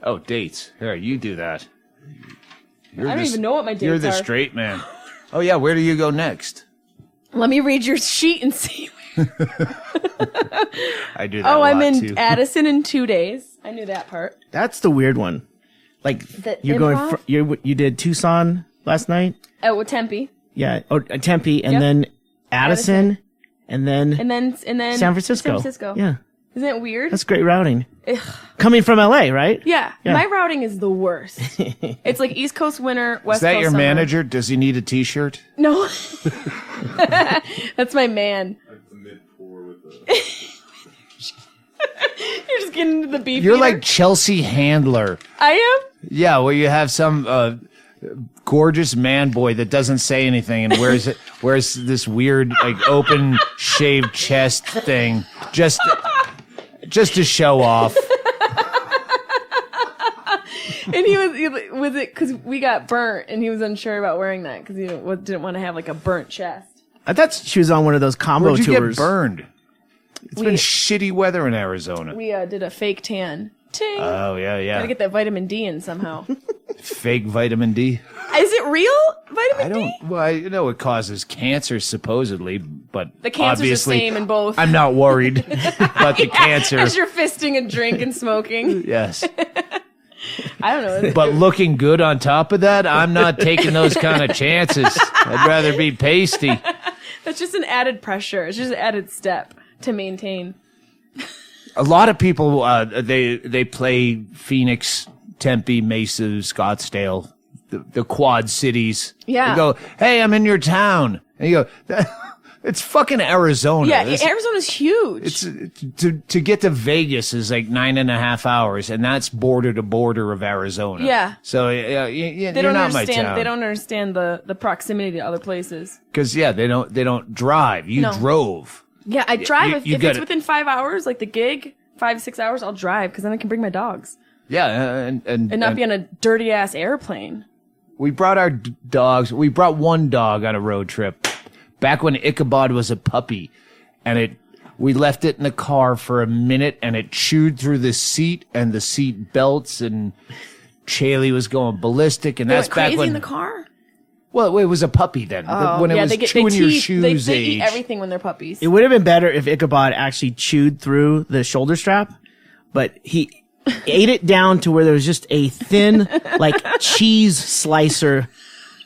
Oh, dates. Here, you do that. I don't even know what my dates are. You're the straight man. Oh, yeah. Where do you go next? Let me read your sheet and see. I do that a lot, I'm in too. Addison in 2 days. I knew that part. That's the weird one. Like, you're improv? going. You did Tucson last night. Oh, Tempe. Yeah, or Tempe, and then Addison, and then San Francisco. Yeah, isn't it weird? that's great routing. Ugh. Coming from LA, right? Yeah, my routing is the worst. It's like East Coast winter, West Coast Is that your summer. manager? Does he need a T-shirt? No, that's my man. You're just getting into the beef. You're eater. like Chelsea Handler. I am. Yeah, where you have some gorgeous man boy that doesn't say anything and wears this weird like open shaved chest thing just to show off. And he was it because we got burnt, and he was unsure about wearing that because he didn't want to have like a burnt chest. I thought she was on one of those combo Where'd you tours. get burned? It's been shitty weather in Arizona. We did a fake tan. Ting. Oh, yeah. Gotta get that vitamin D in somehow. Fake vitamin D. Is it real vitamin D? Well, I know it causes cancer supposedly, but The cancer's obviously the same in both. I'm not worried about the cancer. As you're fisting and drink and smoking. Yes. I don't know. But looking good on top of that, I'm not taking those kind of chances. I'd rather be pasty. That's just an added pressure. It's just an added step to maintain. A lot of people, they play Phoenix, Tempe, Mesa, Scottsdale, the Quad Cities. Yeah. They go, hey, I'm in your town. And you go, it's fucking Arizona. Yeah, Arizona's huge. To get to Vegas is like 9.5 hours, and that's border to border of Arizona. Yeah. So you're not my town. They don't understand the proximity to other places. Because they don't drive. You drove. Yeah, I drive. You if it's within 5 hours, like the gig, 5-6 hours, I'll drive because then I can bring my dogs. Yeah, and not be on a dirty ass airplane. We brought our dogs. We brought one dog on a road trip back when Ichabod was a puppy, and we left it in the car for a minute, and it chewed through the seat and the seat belts, and Chaille was going ballistic, and that's back crazy when in the car. Well, it was a puppy then. When it was chewing your shoes they age. eat everything when they're puppies. It would have been better if Ichabod actually chewed through the shoulder strap, but he ate it down to where there was just a thin, like cheese slicer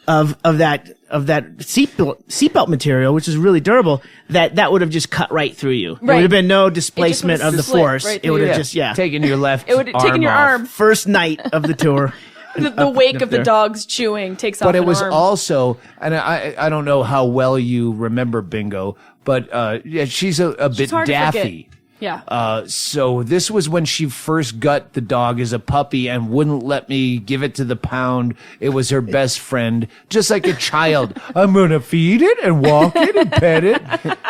of that seatbelt material, which is really durable. That would have just cut right through you. There would have been no displacement of the force. Right it would have taken your left. It would have taken your arm. First night of the tour. The wake of the dogs chewing takes off. But it was arm. also, and I don't know how well you remember Bingo, but she's a bit hard to daffy. forget. Yeah. So this was when she first got the dog as a puppy and wouldn't let me give it to the pound. It was her best friend, just like a child. I'm going to feed it and walk it and pet it.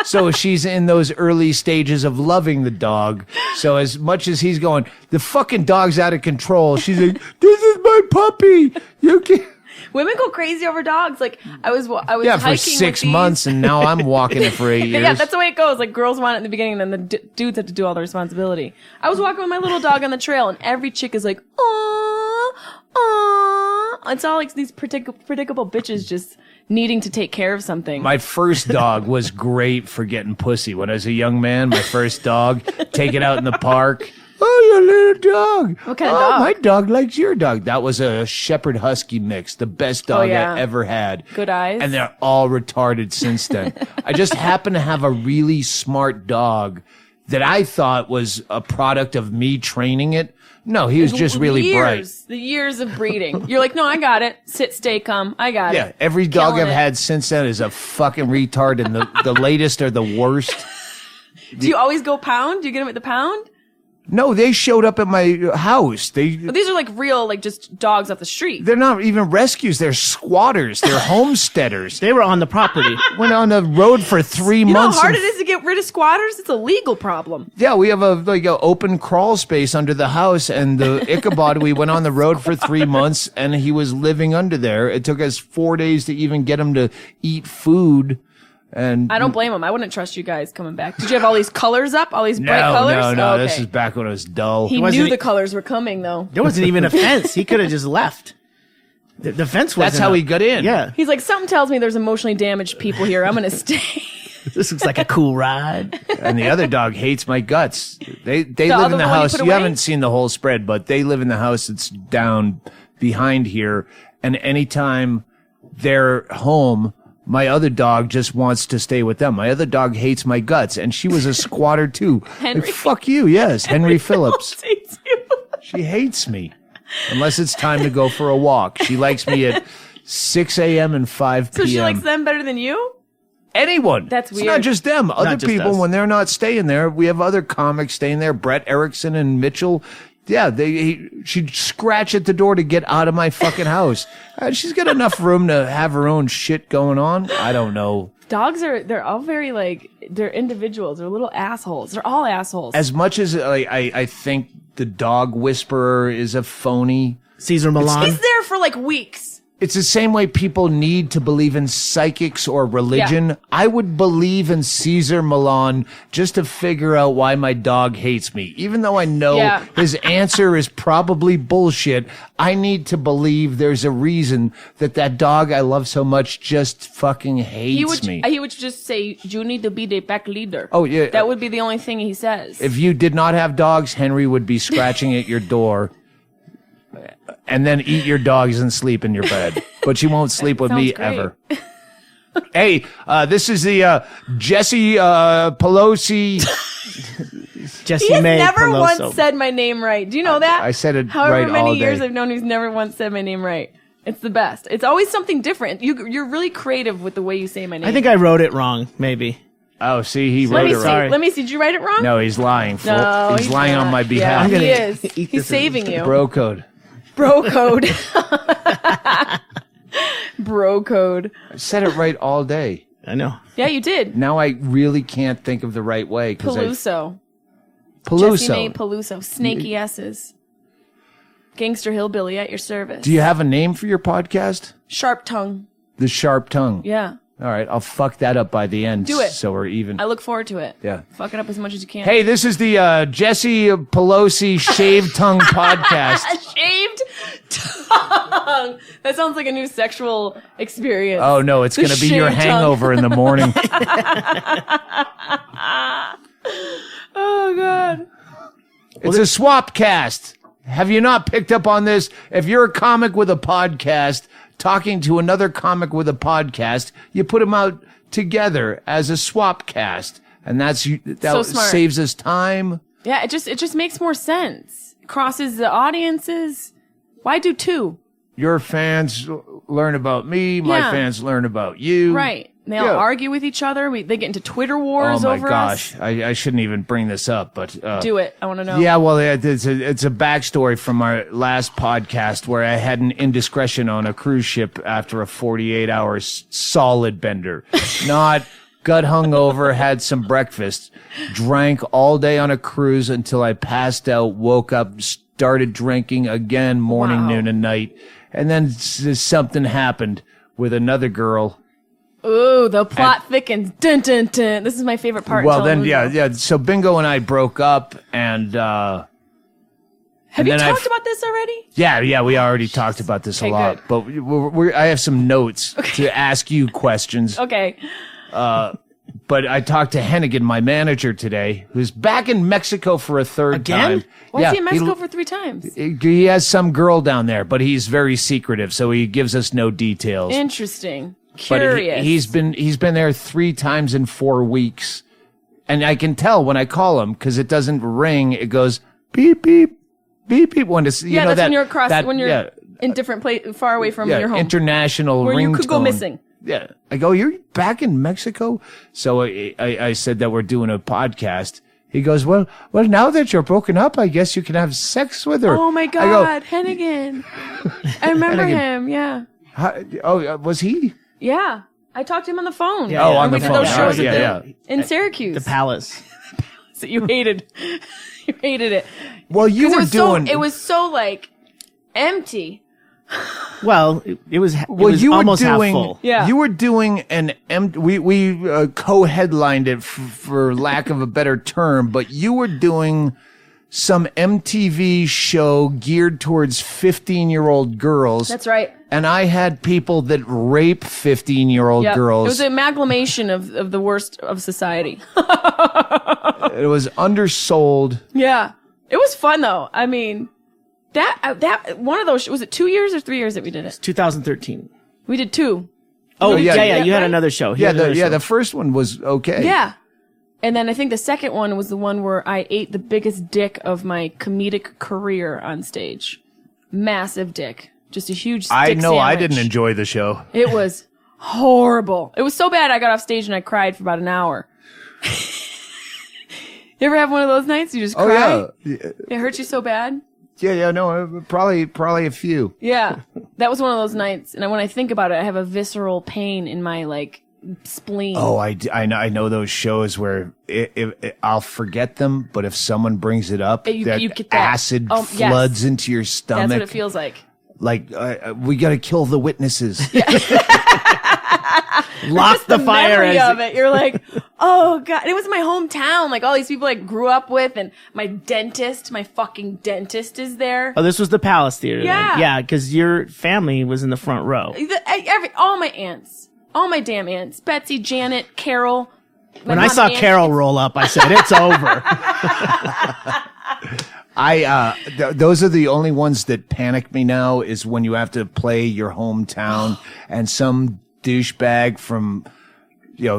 So she's in those early stages of loving the dog. So as much as he's going, the fucking dog's out of control, she's like, this is my puppy. You can't. Women go crazy over dogs. Like I was Yeah, hiking for 6 with months, and now I'm walking it for 8 years. Yeah, that's the way it goes. Like girls want it in the beginning, and then the dudes have to do all the responsibility. I was walking with my little dog on the trail, and every chick is like, "Aww, aww." It's all like these predictable bitches just needing to take care of something. My first dog was great for getting pussy. When I was a young man, my first dog, take it out in the park. Oh, your little dog. What kind of dog? My dog likes your dog. That was a Shepherd Husky mix, the best dog I ever had. Good eyes. And they're all retarded since then. I just happen to have a really smart dog that I thought was a product of me training it. No, he was just really bright. The years of breeding. You're like, no, I got it. Sit, stay, come. I got it. Yeah, every dog Killing I've it. had since then is a fucking retard, and the latest are the worst. Do you always go pound? Do you get them at the pound? No, they showed up at my house. But these are like real, like just dogs off the street. They're not even rescues. They're squatters. They're homesteaders. They were on the property. Went on the road for 3 You know months. how hard it is to get rid of squatters? It's a legal problem. Yeah, we have a open crawl space under the house, and the Ichabod, we went on the road for 3 months, and he was living under there. It took us 4 days to even get him to eat food. And I don't blame him. I wouldn't trust you guys coming back. Did you have all these colors up? All these bright colors? No. Oh, okay. This is back when it was dull. He knew the colors were coming, though. There wasn't even a fence. He could have just left. The fence wasn't That's how he got in. Yeah. He's like, something tells me there's emotionally damaged people here. I'm going to stay. This looks like a cool ride. And the other dog hates my guts. They live other in the one you house. put You away? haven't seen the whole spread, but they live in the house that's down behind here. And anytime they're home, my other dog just wants to stay with them. My other dog hates my guts, and she was a squatter too. Henry. Like, fuck you, yes, Henry Phillips. Hates you. She hates me, unless it's time to go for a walk. She likes me at 6 a.m. and 5 p.m. So she likes them better than you? Anyone. That's It's not weird. just them. Other just people, us. when they're not staying there, we have other comics staying there. Brett Erickson and Mitchell. Yeah, she'd scratch at the door to get out of my fucking house. She's got enough room to have her own shit going on. I don't know. Dogs they're all very they're individuals. They're little assholes. They're all assholes. As much as I think the dog whisperer is a phony, Caesar Milan. He's there for weeks. it's the same way people need to believe in psychics or religion. Yeah. I would believe in Caesar Milan just to figure out why my dog hates me. Even though I know his answer is probably bullshit, I need to believe there's a reason that dog I love so much just fucking hates me. He would just say, "You need to be the pack leader." Oh, yeah. That would be the only thing he says. If you did not have dogs, Henry would be scratching at your door and then eat your dogs and sleep in your bed. But you won't sleep with me sounds great. ever. Hey, this is the Jessimae Peluso. Jessimae He has never Peluso. once said my name right. Do you know that? I said it However right many all day. years I've known, he's never once said my name right. It's the best. It's always something different. You're really creative with the way you say my name. I think I wrote it wrong, maybe. Oh, see, he Let wrote me it see. right. Sorry. Let me see. Did you write it wrong? No, he's lying. No, he's lying not. on my Yeah, behalf. I'm gonna he is. eat He's this saving you. Bro code. Bro code. Bro code. I said it right all day. I know. Yeah, you did. Now I really can't think of the right way. Peluso. Peluso. Jessimae Peluso. Snaky S's. Gangster hillbilly at your service. Do you have a name for your podcast? Sharp tongue. The Sharp Tongue. Yeah. All right, I'll fuck that up by the end. Do it. So we're even. I look forward to it. Yeah. Fuck it up as much as you can. Hey, this is the Jesse Pelosi Shaved Tongue Podcast. Shaved tongue. That sounds like a new sexual experience. Oh, no, it's The going to be your shaved tongue. hangover in the morning. Oh, God. It's a Swapcast. Have you not picked up on this? If you're a comic with a podcast talking to another comic with a podcast, you put them out together as a Swapcast. And that So smart. saves us time. Yeah, it just makes more sense. Crosses the audiences. Why do two? Your fans learn about me. My Yeah. fans learn about you. Right. They all Yeah. argue with each other. They get into Twitter Oh wars my over gosh. us. I shouldn't even bring this up, but Do it. I want to know. yeah, well, it's a backstory from our last podcast where I had an indiscretion on a cruise ship after a 48-hour solid bender. Not got hungover, had some breakfast, drank all day on a cruise until I passed out, woke up, started drinking again, morning, Wow. noon, and night. And then something happened with another girl. Ooh, the plot thickens. Dun, dun, dun. This is my favorite part. Well, Tell then, them. yeah. So Bingo and I broke up, and Have and you then talked about this already? yeah, we already talked about this a Okay, lot. good. But I have some notes to ask you questions. Okay. But I talked to Hennigan, my manager, today, who's back in Mexico for a third Again? time. Why is he in Mexico for 3 times? He has some girl down there, but he's very secretive, so he gives us no details. Interesting. But Curious. he's been there 3 times in 4 weeks, and I can tell when I call him because it doesn't ring; it goes beep beep beep beep. When it's yeah, know that's that when you're across, that- when you're yeah, in different far away from your home, international where you could go ringtone. missing. Yeah, I go. You're back in Mexico, so I said that we're doing a podcast. He goes, well, now that you're broken up, I guess you can have sex with her. Oh my I God, Hennigan! I remember Hennigan. him. Yeah, was he? yeah. I talked to him on the phone. Yeah, Oh, yeah. on we the did phone. those All shows right, at yeah, the- yeah. in Syracuse. The Palace. So you hated. You hated it. Well, you 'Cause were doing. it was so like empty. Well, it was you were almost doing, half full. Yeah. You were doing we co-headlined it for lack of a better term, but you were doing some MTV show geared towards 15-year-old girls. That's right. And I had people that rape 15-year-old Yep. girls. It was an amalgamation of the worst of society. It was undersold. Yeah. It was fun though. I mean, that one of those, was it 2 years or 3 years that we did it? 2013. We did 2. Oh, yeah, yeah, yeah, you had right? another show. The first one was okay. Yeah. And then I think the second one was the one where I ate the biggest dick of my comedic career on stage. Massive dick. Just a huge stick I know I sandwich. didn't enjoy the show. It was horrible. It was so bad I got off stage and I cried for about an hour. You ever have one of those nights you just cry? Oh, yeah. It hurts you so bad? Yeah, no, probably a few. Yeah. That was one of those nights. And when I think about it, I have a visceral pain in my, like, spleen. Oh, I know those shows where I'll forget them, but if someone brings it up, You that get that. acid Yes. floods into your stomach. That's what it feels like. Like, we gotta kill the witnesses. Lost the fire memory as of it. You're like, oh god. And it was my hometown. Like all these people I grew up with, and my dentist, my fucking dentist is there. Oh, this was the Palace Theater. Yeah. Then. Yeah, because your family was in the front row. All my aunts. All my damn aunts. Betsy, Janet, Carol. When I saw Carol roll up, I said, it's over. Those are the only ones that panic me now is when you have to play your hometown and some douchebag from,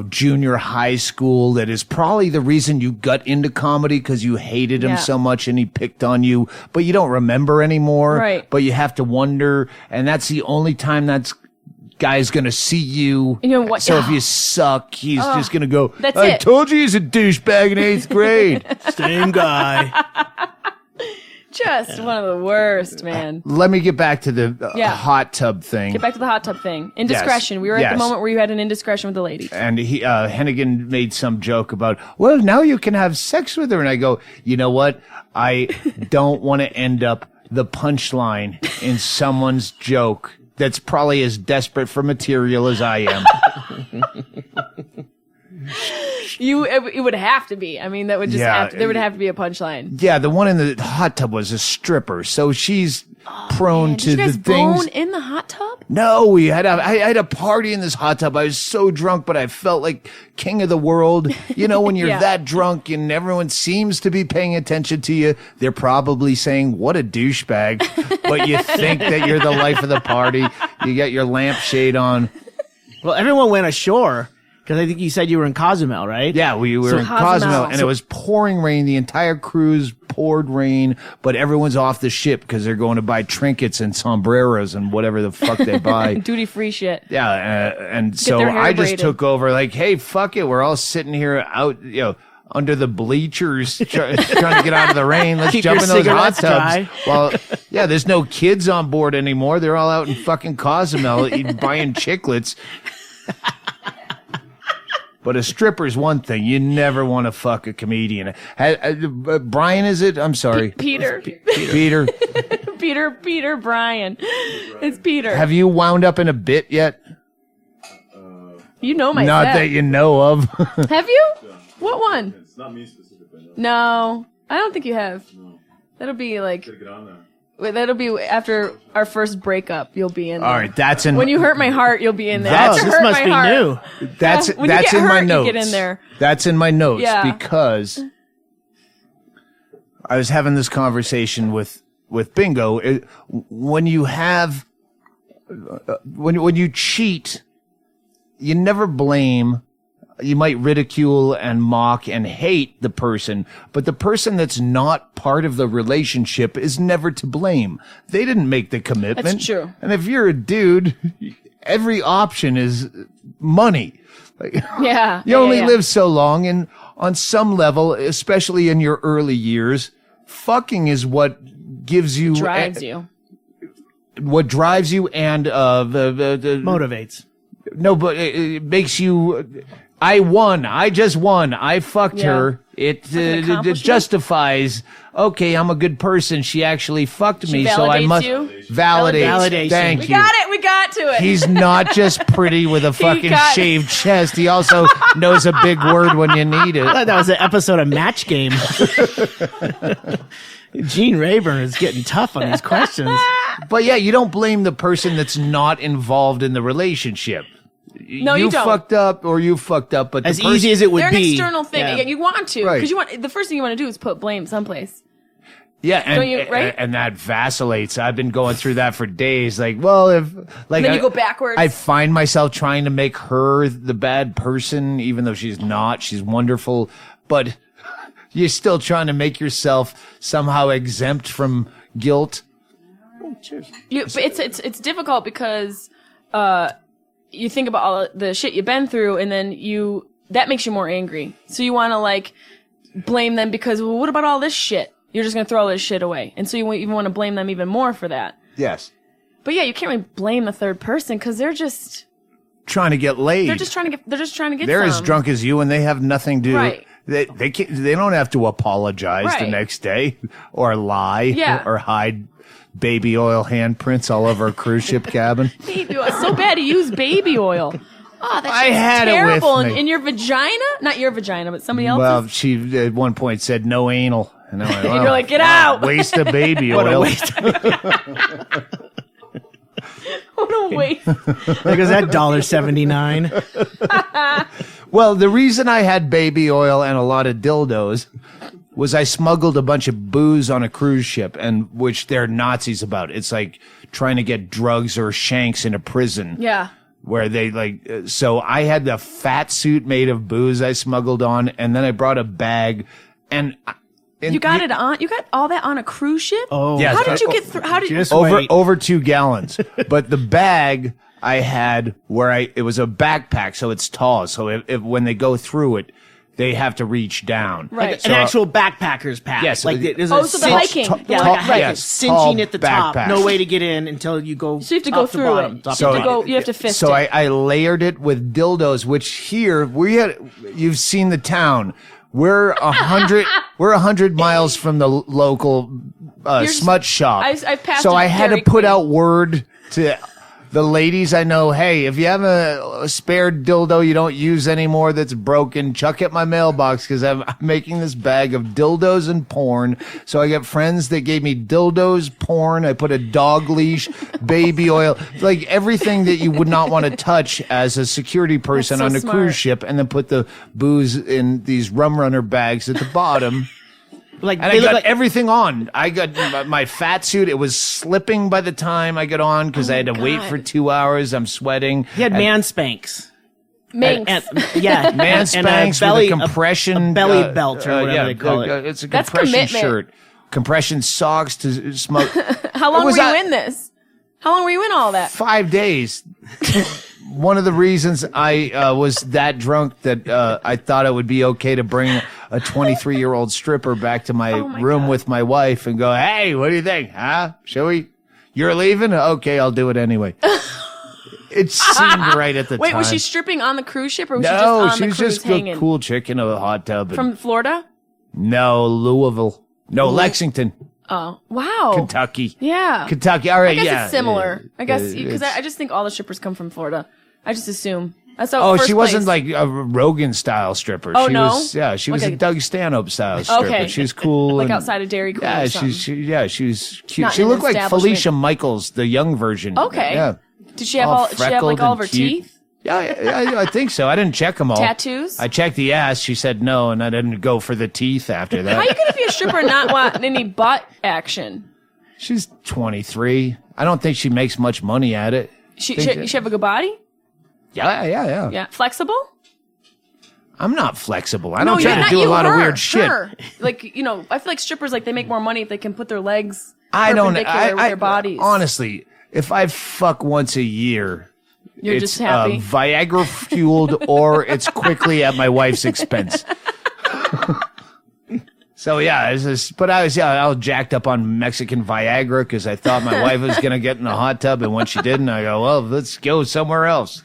junior high school that is probably the reason you got into comedy because you hated him Yeah. so much and he picked on you, but you don't remember anymore. Right. But you have to wonder, and that's the only time that's guy's gonna see you. You know what? So if you suck, he's just gonna go, That's I it. told you he's a douchebag in 8th grade. Same guy. Just one of the worst, man. Let me get back to the Yeah. hot tub thing. Get back to the hot tub thing. Indiscretion. We were at Yes. the moment where you had an indiscretion with the lady. And Hennigan made some joke about, well, now you can have sex with her. And I go, you know what? I don't want to end up the punchline in someone's joke that's probably as desperate for material as I am. It would have to be. I mean, that would just there would have to be a punchline. Yeah, the one in the hot tub was a stripper. So she's prone Man, to did you guys the things. bone in the hot tub? No, I had a party in this hot tub. I was so drunk, but I felt like king of the world. You know, when you're Yeah. that drunk and everyone seems to be paying attention to you, they're probably saying, what a douchebag. But you think that you're the life of the party. You got your lampshade on. Well, everyone went ashore because I think you said you were in Cozumel, right? Yeah, we were in Cozumel. Cozumel, and it was pouring rain. The entire cruise poured rain, but everyone's off the ship because they're going to buy trinkets and sombreros and whatever the fuck they buy. Duty free shit. Yeah, and so their hair I just braided. took over like, hey, fuck it. We're all sitting here out, under the bleachers trying to get out of the rain. Let's Keep jump your in those hot cigarettes tubs. dry. Well, yeah, there's no kids on board anymore. They're all out in fucking Cozumel buying chiclets. But a stripper's one thing. You never want to fuck a comedian. Brian, is it? I'm sorry. Peter. Peter. Peter Brian. It's Peter. Have you wound up in a bit yet? You know my Not set. that you know of. Have you? What one? It's not me specifically. No. No, I don't think you have. No. That'll be like, Gotta get on there. that'll be after our first breakup. You'll be in there. All right, that's in. When you hurt my heart, you'll be in there. Oh, To this hurt must my be heart. new. That's When you that's get in my hurt, you notes. get in there. That's in my notes Yeah. because I was having this conversation with Bingo. When you have when you cheat, you never blame. You might ridicule and mock and hate the person, but the person that's not part of the relationship is never to blame. They didn't make the commitment. That's true. And if you're a dude, every option is money. Like, Yeah. you only yeah. live so long, and on some level, especially in your early years, fucking is what gives you Drives you. what drives you, and the Motivates. no, but it makes you. I won. I just won. I fucked Yeah. her. It accomplishment? justifies, okay, I'm a good person. She actually fucked me, so I validates must you? validate. Validation. Thank We you. got it. We got to it. He's not just pretty with a fucking got it. shaved chest. He also knows a big word when you need it. That was an episode of Match Game. Gene Rayburn is getting tough on these questions. But yeah, you don't blame the person that's not involved in the relationship. No, you don't. fucked up or you fucked up, but As the person, easy as it would They're an be. external thing. Yeah. Yeah, you want to, Right. because you want the first thing you want to do is put blame someplace. yeah, and, Don't you- right? and that vacillates. I've been going through that for days. Like, well, if like And then I- you go backwards. I find myself trying to make her the bad person, even though she's not. She's wonderful, but you're still trying to make yourself somehow exempt from guilt. But it's difficult because you think about all the shit you've been through, and then that makes you more angry. So you want to like blame them because, well, what about all this shit? You're just gonna throw all this shit away, and so you even want to blame them even more for that. Yes, But yeah, you can't really blame the third person because they're just trying to get laid. they're just trying to get. They're as some. drunk as you, and they have nothing to. Right. They don't have to apologize the Right. next day or lie Yeah. or hide baby oil handprints all over a cruise ship cabin. Baby oil. It's so bad to use baby oil. Oh, that's I had it with terrible. me. In your vagina? Not your vagina, but somebody else's. Well, she at one point said no anal, and I'm like, And you're like, get out. Waste of baby What a oil. waste. What a waste. There goes that $1.79. Well, the reason I had baby oil and a lot of dildos was I smuggled a bunch of booze on a cruise ship, and which they're Nazis about. It's like trying to get drugs or shanks into prison. Yeah. Where they so I had the fat suit made of booze I smuggled on, and then I brought a bag, and You got it on. You got all that on a cruise ship. Oh, Yes. How did you get through? How did Just over wait. over 2 gallons. But the bag I had it was a backpack, so it's tall. So if when they go through it, they have to reach down. Right. An So- actual backpacker's pack. Yes. Like there's Oh, a so the cinch- hiking. Yeah, Tall- like a hiking. yes, Cinching tall at the top. backpack. No way to get in until you go. So you have to go top to through bottom, it. top You to have to bottom. go. You have to fist So it. I layered it with dildos, which here you've seen the town. We're 100 miles from the local smut shop. I've passed so it I had to very put quick. out word to the ladies I know, hey, if you have a spare dildo you don't use anymore that's broken, chuck it in my mailbox because I'm making this bag of dildos and porn. So I got friends that gave me dildos, porn. I put a dog leash, baby oil, like everything that you would not want to touch as a security person so on a smart. cruise ship, and then put the booze in these rum runner bags at the bottom. Like And they I look got like everything on. I got my fat suit. It was slipping by the time I got on because I had to wait God. for 2 hours. I'm sweating. he had man spanks. Minx. Yeah, Man and spanks belly, with a compression a belly belt or whatever they call it. It's a That's compression commitment. shirt. Compression socks to smoke. How long was were you that? in this? How long were you in all that? 5 days. One of the reasons I was that drunk that I thought it would be okay to bring a 23-year-old stripper back to my, my room God. with my wife and go, hey, what do you think? Huh? Shall we? You're leaving? Okay, I'll do it anyway. It seemed right at the Wait, time. was she stripping on the cruise ship, or was No, she just on she the was cruise just hanging? a cool chick in a hot tub. and- From Florida? no, Louisville. No, Lexington, Oh, wow. Kentucky. Yeah. Kentucky. All right, I guess yeah. it's similar. I guess It- because it's- I just think all the strippers come from Florida. I just assume. That's how. Oh, first she wasn't place. like a Rogan style stripper. Oh, she no? was, yeah, she was Like a a- Doug Stanhope style stripper. Okay. She was cool. like and- outside of Dairy Queen. Yeah, or something. she was cute. Not She in an looked like establishment. Felicia Michaels, the young version. Okay. Yeah. Did she have All all? Did she have like freckled all of her and cute. teeth? Yeah, I think so. I didn't check them all. Tattoos? I checked the ass. She said no, and I didn't go for the teeth after that. How you gonna be a stripper and not want any butt action? She's 23. I don't think she makes much money at it. She Think- have a good body? Yeah. Yeah. Flexible? I'm not flexible. I don't you're try to not do you, a lot her, of weird shit. her. Like, you know, I feel like strippers, like, they make more money if they can put their legs I don't. perpendicular with their bodies. Honestly, if I fuck once a year, You're it's just happy. Viagra fueled, or it's quickly at my wife's expense. So yeah, it's just, but I was jacked up on Mexican Viagra because I thought my wife was gonna get in the hot tub, and when she didn't, I go, well, let's go somewhere else.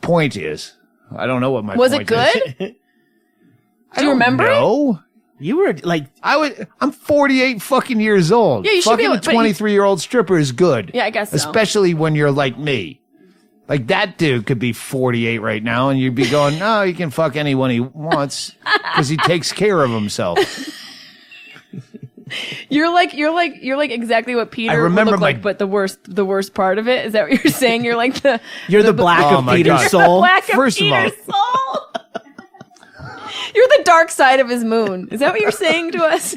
Point is, I don't know what my Was point it good? is. Do you remember? No. You were like, I'm 48 fucking years old. Yeah, you should fucking be a 23-year-old stripper is good. Yeah, I guess so. Especially when you're like me. Like that dude could be 48 right now and you'd be going, no, he can fuck anyone he wants because he takes care of himself. You're like exactly what Peter would look like, but the worst part of it is that what you're saying? You're like the black Oh of my Peter's God. soul. black of First of all- Peter's soul. You're the dark side of his moon. Is that what you're saying to us?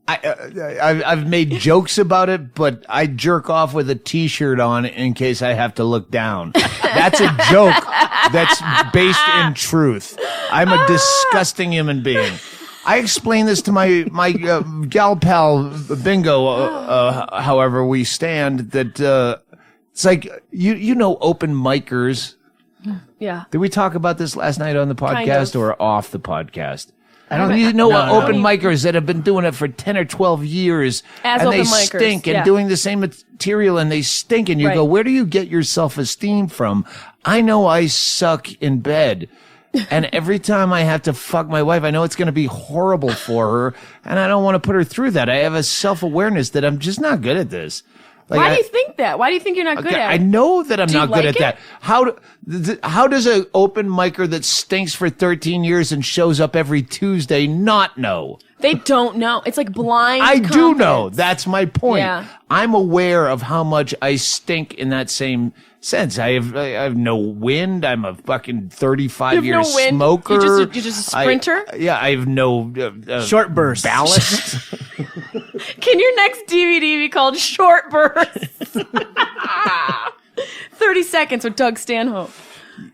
I've made jokes about it, but I jerk off with a t-shirt on in case I have to look down. That's a joke that's based in truth. I'm a disgusting human being. I explained this to my gal pal Bingo, however we stand, that it's like, you know open micers. Yeah. Did we talk about this last night on the podcast Kind of. or off the podcast? I don't You know No, no. open micers that have been doing it for 10 or 12 years As and they open micers, stink and yeah. doing the same material and they stink and you Right. go, where do you get your self-esteem from? I know I suck in bed. And every time I have to fuck my wife, I know it's going to be horrible for her and I don't want to put her through that. I have a self-awareness that I'm just not good at this. Like, Why do you think that? Why do you think you're not good Okay, at I it? know that I'm Do you not good like at it? that. How does an open micer that stinks for 13 years and shows up every Tuesday not know? They don't know. It's like blind I do know. confidence. That's my point. Yeah. I'm aware of how much I stink in that same sense. I have no wind. I'm a fucking 35 year no wind? smoker. You're just a sprinter? I have no Short bursts. ballast. Can your next DVD be called Short Bursts? 30 seconds with Doug Stanhope.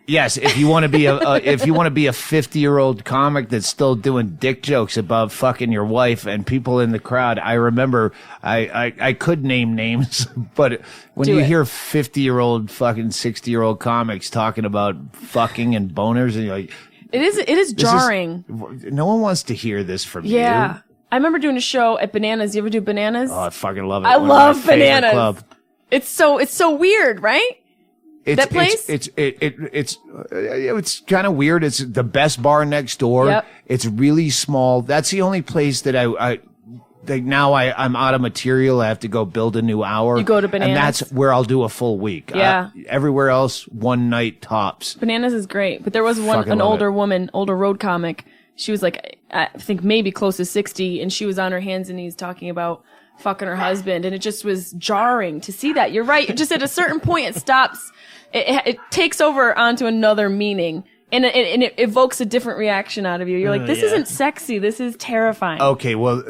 Yes, if you want to be a 50-year-old comic that's still doing dick jokes about fucking your wife and people in the crowd, I remember I could name names, but when Do you it. hear 50-year-old fucking 60-year-old comics talking about fucking and boners, and you're like, It is this is- jarring. no one wants to hear this from Yeah. you. I remember doing a show at Bananas. You ever do Bananas? Oh, I fucking love it. I One of my love favorite Bananas. club. It's so weird, right? That place? It's kind of weird. It's the best bar next door. Yep. It's really small. That's the only place that I'm out of material. I have to go build a new hour. You go to Bananas? And that's where I'll do a full week. Yeah. Everywhere else, one night tops. Bananas is great, but there was Fucking an love older it. woman, older road comic. She was like, I think maybe close to 60, and she was on her hands and knees talking about fucking her husband, and it just was jarring to see that. You're right. Just at a certain point, it stops. It takes over onto another meaning, and it evokes a different reaction out of you. You're like, this isn't sexy. This is terrifying. Okay, well,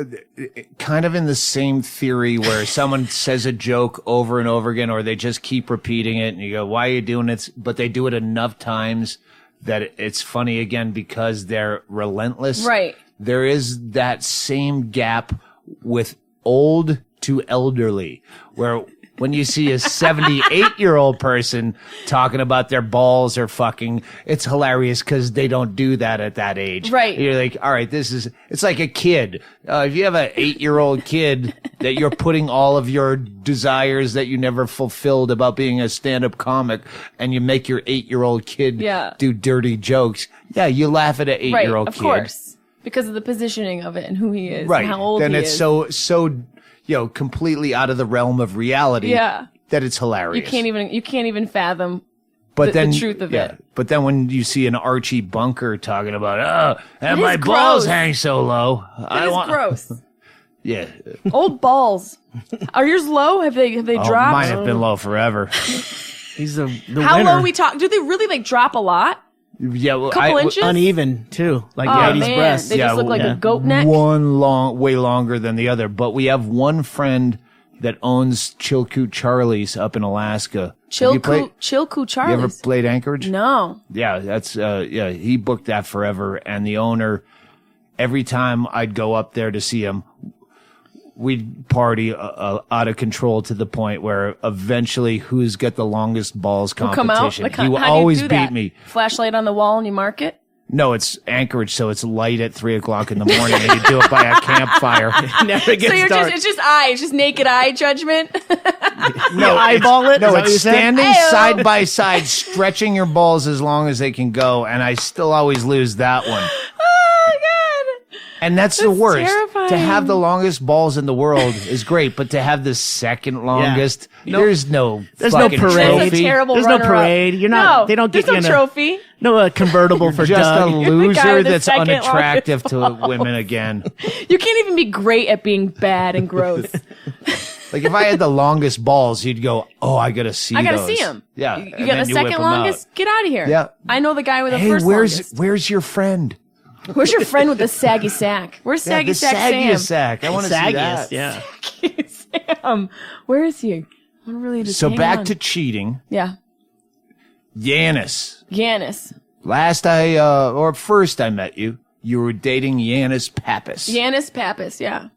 kind of in the same theory where someone says a joke over and over again, or they just keep repeating it, and you go, why are you doing it? But they do it enough times that it's funny again because they're relentless. Right. There is that same gap with old to elderly, where when you see a 78-year-old person talking about their balls or fucking, it's hilarious because they don't do that at that age. Right. You're like, all right, it's like a kid. If you have an 8-year-old kid that you're putting all of your desires that you never fulfilled about being a stand-up comic and you make your 8-year-old kid Yeah. do dirty jokes, yeah, you laugh at an 8-year-old Right, kid. of course, because of the positioning of it and who he is, Right. and how old then he it's is. so completely out of the realm of reality. Yeah. That it's hilarious. You can't even fathom but the truth of it. But then when you see an Archie Bunker talking about, and It my is balls gross. hang so low. That is gross. Yeah. Old balls. Are yours low? Have they Oh, dropped? mine have been low forever. He's the How winner. low we talk? Do they really like drop a lot? Yeah. Well, Couple inches? Uneven too, like Oh Daddy's man, breasts. they just look like yeah. a goat neck. One way longer than the other. But we have one friend that owns Chilkoot Charlie's up in Alaska. Have you Chilkoot you ever Charlie's. played Anchorage? No. Yeah, that's he booked that forever, and the owner, every time I'd go up there to see him, we'd party out of control to the point where eventually who's got the longest balls Will come out. competition. Like, He how will do you always do beat that? me. Flashlight on the wall and you mark it. No, it's Anchorage, so it's light at 3:00 in the morning, and you do it by a campfire. Never gets So you're dark. it's just eye, it's just naked eye judgment. No, eyeball it. No, Is that what you it's said? standing Ayo. side by side, stretching your balls as long as they can go, and I still always lose that one. And that's the worst. terrifying. To have the longest balls in the world is great, but to have the second longest, there's no fucking parade. trophy. That's a terrible There's no runner-up. parade. You're not. No, They don't get there's you no in trophy. a convertible for Just Doug. a guy loser with the that's second unattractive to longest women again. You can't even be great at being bad and gross. Like if I had the longest balls, you'd go, "Oh, I gotta see. I gotta those." see him. Yeah, You and got then the whip second 'em out. longest? Get out of here. Yeah. I know the guy with the Hey, first longest. where's your friend? Where's your friend with the saggy sack? Where's saggy the sack saggiest Sam? sack. I want to see Saggiest, that. yeah. Sam, where is he? I want to really just So hang back on. to cheating. yeah, Yanis. Yanis. First I met you, you were dating Yanis Pappas. Yanis Pappas. Yeah,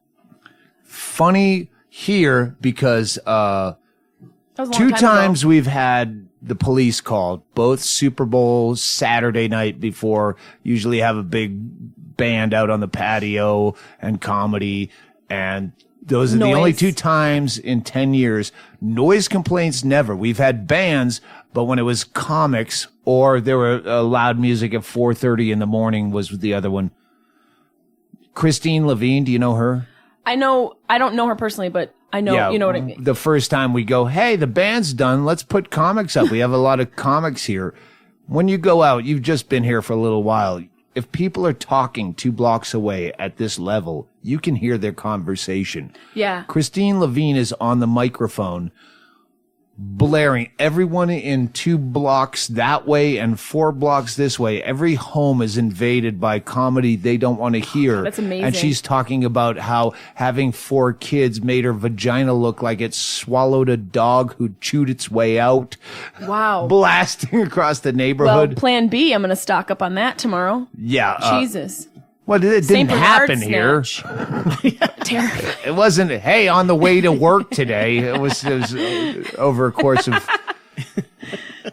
Funny here because that was a long two time times ago. we've had the police called, both Super Bowl Saturday night before. Usually have a big band out on the patio and comedy, and those are the only Noise. 2 times in 10 years. Noise complaints, never. We've had bands, but when it was comics or there were loud music at 4:30 in the morning was the other one. Christine Levine, do you know her? I know. I don't know her personally, but I know. You know what I mean. The first time we go, hey, the band's done. Let's put comics up. We have a lot of comics here. When you go out, you've just been here for a little while. If people are talking 2 blocks away at this level, you can hear their conversation. Yeah. Christine Levine is on the microphone blaring everyone in 2 blocks that way and 4 blocks this way. Every home is invaded by comedy they don't want to hear. That's amazing. And she's talking about how having 4 kids made her vagina look like it swallowed a dog who chewed its way out. Wow. Blasting across the Well, neighborhood. Plan B. I'm going to stock up on that tomorrow. Yeah. Jesus. Well, it St. didn't Bernard happen here. snatch. Terrible. It wasn't, hey, on the way to work today. It was over a course of.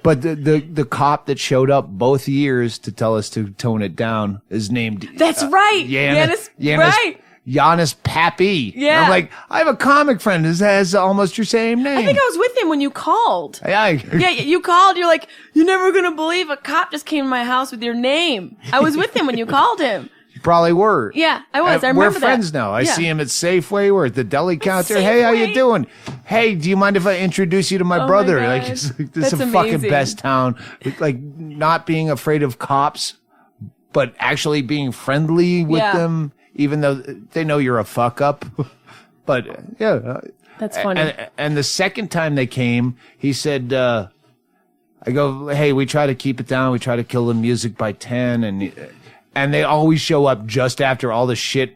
But the cop that showed up both years to tell us to tone it down is named. That's right. Yanis, right. Yanis Pappy. Yeah. I'm like, I have a comic friend that has almost your same name. I think I was with him when you called. Yeah, You called. You're like, you're never going to believe a cop just came to my house with your name. I was with him when you called him. you probably were. Yeah, I was. I remember We're that. friends now. I Yeah. see him at Safeway. We're at the deli counter. Hey, how you Safeway? doing? Hey, do you mind if I introduce you to my Oh my brother? God. Like, this That's is a fucking amazing. best town. Like, not being afraid of cops, but actually being friendly with Yeah. them, even though they know you're a fuck up. But yeah, That's funny. and the second time they came, he said, I go, hey, we try to keep it down. We try to kill the music by 10. And they always show up just after all the shit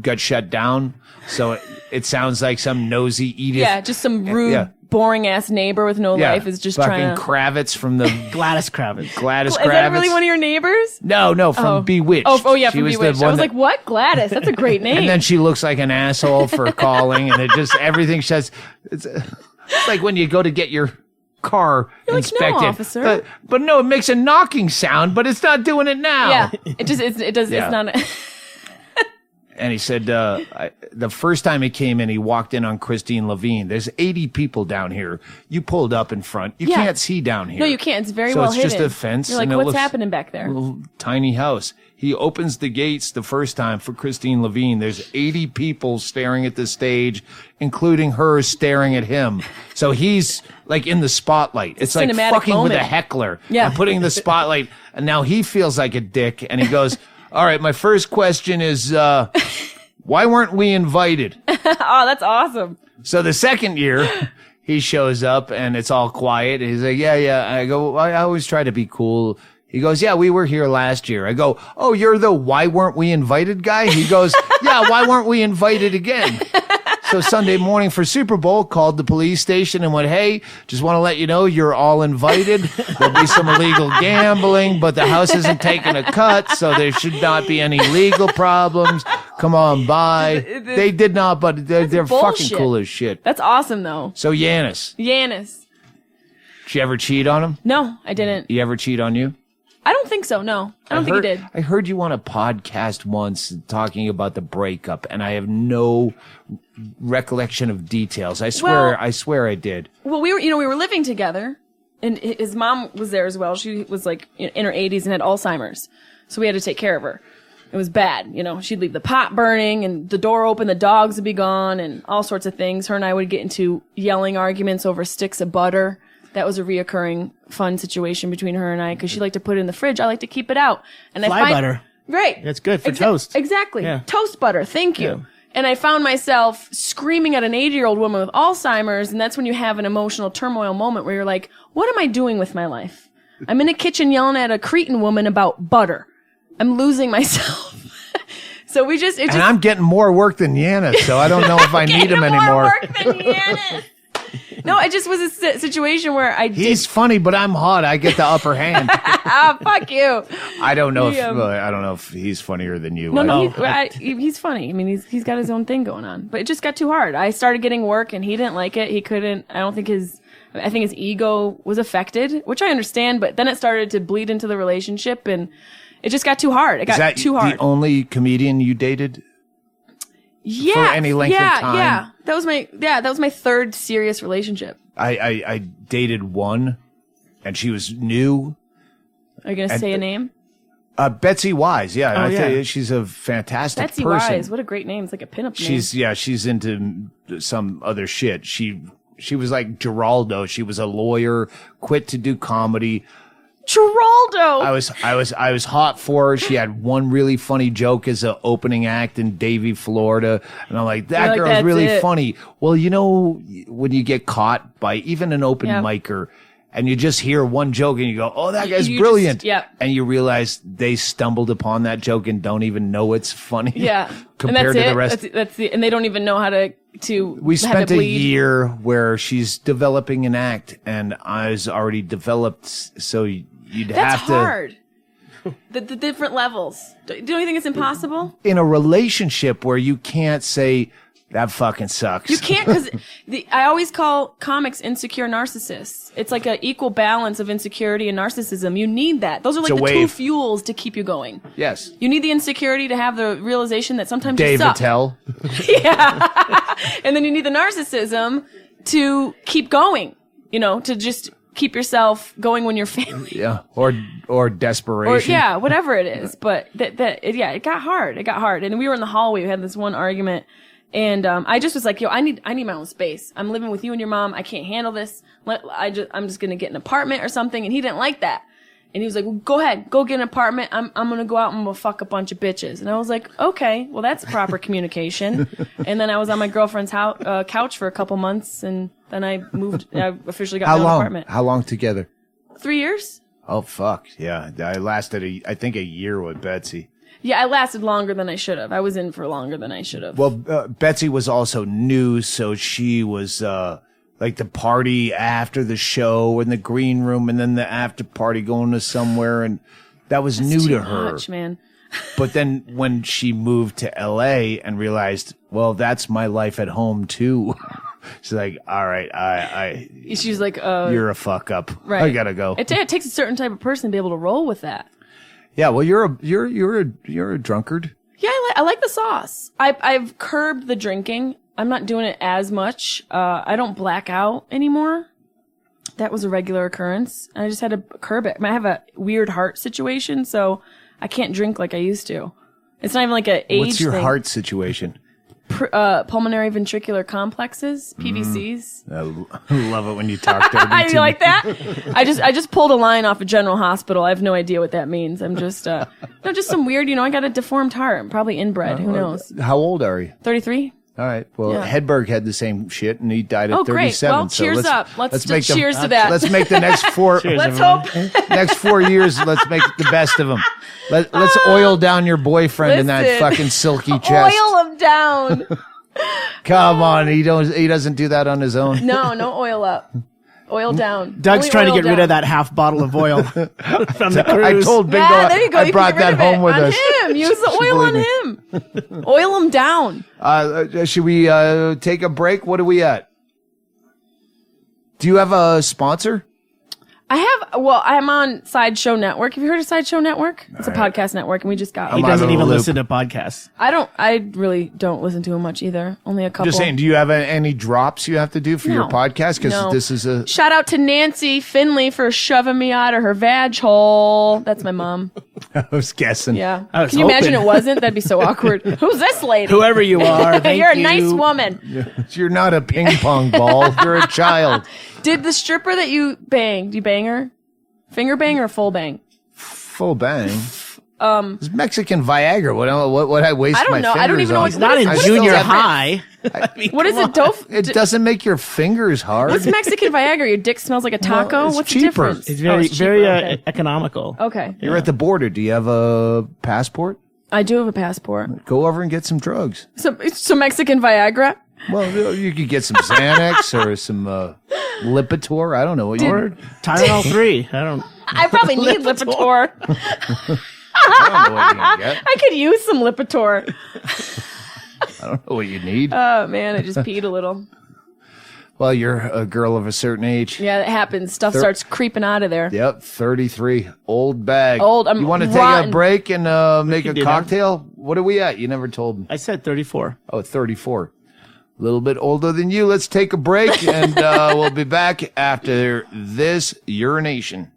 got shut down. So it sounds like some nosy Edith. Yeah, just some rude, Yeah. boring ass neighbor with no life is just fucking trying to. Kravitz from the Gladys Kravitz. Gladys Is Kravitz. that really one of your neighbors? No, from Oh. Bewitched. Oh, yeah, She from was the Bewitched. I one was that- like, what? Gladys? That's a great name. And then she looks like an asshole for calling, and it just everything says it's like when you go to get your car You're like, "No, inspected. officer." But no, it makes a knocking sound, but it's not doing it now. yeah, it does. Yeah. It's not. And he said the first time he came in, he walked in on Christine Levine. There's 80 people down here. You pulled up in front. You Yeah. can't see down here. No, you can't. It's very So well it's hidden. just a fence, You're like, and it what's looks- happening back there? Little tiny house. He opens the gates the first time for Christine Levine. There's 80 people staring at the stage, including her staring at him. So he's like in the spotlight. It's like cinematic fucking with a moment. heckler Yeah. and putting the spotlight. And now he feels like a dick. And he goes, all right, my first question is, why weren't we invited? Oh, that's awesome. So the second year, he shows up and it's all quiet. He's like, yeah. I go, I always try to be cool. He goes, yeah, we were here last year. I go, oh, you're the why weren't we invited guy? He goes, yeah, why weren't we invited again? So Sunday morning for Super Bowl, called the police station and went, hey, just want to let you know you're all invited. There'll be some illegal gambling, but the house isn't taking a cut, so there should not be any legal problems. Come on by. They did not, but they're fucking bullshit. cool as shit. That's awesome, though. So Yanis, Yanis. did you ever cheat on him? No, I didn't. You ever cheat on you? I don't think so. No, I don't think he did. I heard you on a podcast once talking about the breakup, and I have no recollection of details. I swear I did. Well, we were living together, and his mom was there as well. She was like in her 80s and had Alzheimer's, so we had to take care of her. It was bad. You know, she'd leave the pot burning and the door open, the dogs would be gone and all sorts of things. Her and I would get into yelling arguments over sticks of butter. That was a reoccurring fun situation between her and I because she liked to put it in the fridge. I like to keep it out. And Fly butter. Right. That's good for toast. Exactly. Yeah. Toast butter. Thank you. Yeah. And I found myself screaming at an 80-year-old woman with Alzheimer's. And that's when you have an emotional turmoil moment where you're like, what am I doing with my life? I'm in a kitchen yelling at a Cretan woman about butter. I'm losing myself. So we just, and I'm getting more work than Yanis, so I don't know if I need him anymore. More work than Yanis. No, it just was a situation where He's funny, but I'm hot. I get the upper hand. Ah, fuck you. I don't know if he's funnier than you. No, he's funny. I mean, he's got his own thing going on, but it just got too hard. I started getting work, and he didn't like it. He couldn't. I think his ego was affected, which I understand. But then it started to bleed into the relationship, and it just got too hard. It got too hard. The only comedian you dated? Yeah, for any length of time. Yeah, that was my third serious relationship. I dated one, and she was new. Are you gonna say a name? Betsy Wise. Yeah, I tell you, she's a fantastic Betsy person. Wise, what a great name! It's like a pinup name. She's into some other shit. She was like Geraldo. She was a lawyer, quit to do comedy. Geraldo. I was hot for her. She had one really funny joke as an opening act in Davie, Florida, and I'm like, that girl's really funny. Well, you know, when you get caught by even an open micer, and you just hear one joke and you go, "Oh, that guy's brilliant," and you realize they stumbled upon that joke and don't even know it's funny. Yeah, compared to the rest, and they don't even know how to. We spent a year where she's developing an act, and I was already developed, so. That's hard. The different levels. Do you think it's impossible? In a relationship where you can't say, that fucking sucks. You can't, because I always call comics insecure narcissists. It's like an equal balance of insecurity and narcissism. You need that. Those are like the two fuels to keep you going. Yes. You need the insecurity to have the realization that sometimes Dave you suck. Attell. Yeah. And then you need the narcissism to keep going, you know, to just keep yourself going when you're failing. Yeah. Or desperation. Or whatever it is. But it got hard. It got hard. And we were in the hallway. We had this one argument. And I just was like, yo, I need my own space. I'm living with you and your mom. I can't handle this. I'm just gonna get an apartment or something. And he didn't like that. And he was like, well, go ahead, go get an apartment. I'm gonna go out and we'll fuck a bunch of bitches. And I was like, okay, well that's proper communication. And then I was on my girlfriend's couch for a couple months, and then I officially got my own apartment. How long together? 3 years. Oh fuck, yeah. I lasted I think a year with Betsy. Yeah, I lasted longer than I should have. I was in for longer than I should have. Well, Betsy was also new, so she was like the party after the show in the green room, and then the after party going to somewhere, and that was new to her. Much, man. But then when she moved to LA and realized, well, that's my life at home too. She's like, all right, she's like, you're a fuck up. Right. I gotta go. It takes a certain type of person to be able to roll with that. Yeah, well, you're a drunkard. Yeah, I like the sauce. I've curbed the drinking. I'm not doing it as much. I don't black out anymore. That was a regular occurrence. I just had to curb it. I have a weird heart situation, so I can't drink like I used to. It's not even like an age thing. What's your heart situation? Pulmonary ventricular complexes, PVCs. I love it when you talk dirty to You like that? I just pulled a line off of General Hospital. I have no idea what that means. I'm just just some weird, I got a deformed heart. I'm probably inbred. Who knows? How old are you? 33. All right. Well, Yeah. Hedberg had the same shit, and he died at 37. Great. Well, so cheers up. Let's make cheers to that. Let's make the next four. Let's hope. Next 4 years. Let's make the best of them. Let's oil down your boyfriend in that Listen. fucking silky chest. Oil him down. Come on, he doesn't do that on his own. No oil up. Oil down. Doug's Only trying to oil get rid down. of that half bottle of oil from the cruise. I told Bingo there you go. I You brought can get that rid of home it with on us. him. Use the oil on him. Oil him down. Should we take a break? What are we at? Do you have a sponsor? I'm on Sideshow Network. Have you heard of Sideshow Network? It's a podcast network, and we just got. He doesn't even listen to podcasts. I really don't listen to them much either. Only a couple. Just saying, do you have any drops you have to do for your podcast? Because this is a... Shout out to Nancy Finley for shoving me out of her vag hole. That's my mom. I was guessing. Yeah. Can you imagine it wasn't? That'd be so awkward. Who's this lady? Whoever you are, thank You're a you. nice woman. You're not a ping pong ball. You're a child. Did the stripper that you banged, do you bang her? Finger bang or full bang? Full bang. It's Mexican Viagra. What would I waste I don't my know. fingers I don't even know on? what- It's not in What is junior the high. What is it? It doesn't make your fingers hard. What's Mexican Viagra? Your dick smells like a taco? it's What's cheaper. the difference? It's very, it's cheaper, very okay. economical. Okay. You're at the border. Do you have a passport? I do have a passport. Go over and get some drugs. So Mexican Viagra? Well, you could get some Xanax or some Lipitor. I don't know what Or Tylenol 3. I don't. I probably need Lipitor. I don't know what you can get. I could use some Lipitor. I don't know what you need. Oh, man, I just peed a little. Well, you're a girl of a certain age. Yeah, that happens. Stuff starts creeping out of there. Yep, 33. Old bag. Old, I'm You want to take rotten. a break and make a can do that. cocktail? What are we at? You never told me. I said 34. Oh, 34. A little bit older than you. Let's take a break, and we'll be back after this urination.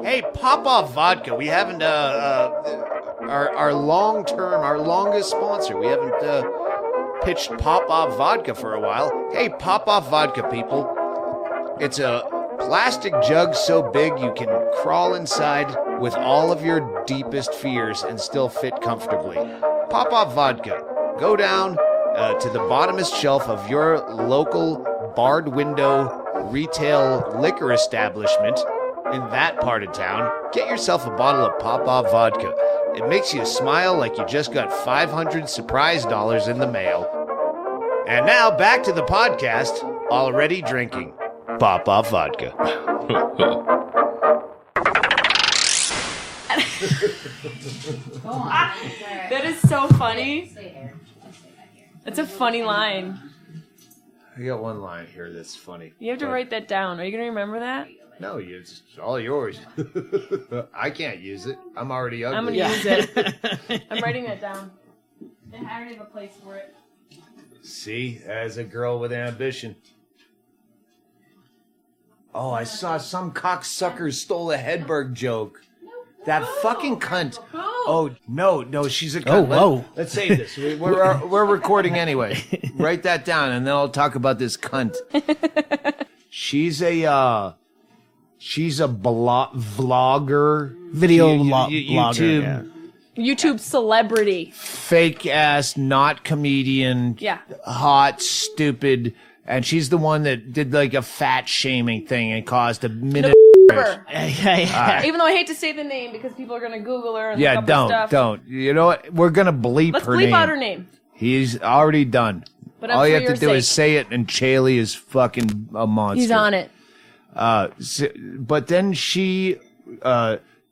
Hey, Pop Off Vodka. We haven't, our longest sponsor. We haven't pitched Pop Off Vodka for a while. Hey, Pop Off Vodka, people. It's a plastic jug so big you can crawl inside with all of your deepest fears and still fit comfortably. Pop Off Vodka. Go down to the bottomest shelf of your local barred window retail liquor establishment in that part of town. Get yourself a bottle of Pop Off Vodka. It makes you smile like you just got 500 surprise dollars in the mail. And now back to the podcast, already drinking Pop Off Vodka. That is so funny. It's a funny line. I got one line here that's funny. You have to write that down. Are you going to remember that? No, it's all yours. I can't use it. I'm already ugly. I'm going to use it. I'm writing that down. And I already have a place for it. See, as a girl with ambition. Oh, I saw some cocksucker stole a Hedberg joke. That fucking cunt. Oh, no, she's a cunt. Oh, whoa. Let's save this. We're recording anyway. Write that down, and then I'll talk about this cunt. She's a vlogger. Video YouTube. blogger. Yeah. YouTube celebrity. Fake ass, not comedian. Yeah. Hot, stupid. And she's the one that did like a fat shaming thing and caused a minute. Even though I hate to say the name because people are going to Google her and look up her stuff. don't. You know what? We're going to bleep Let's her bleep name. out her name. He's already done. But all for you have to your do is sake. say it, and Chaille is fucking a monster. He's on it. But then she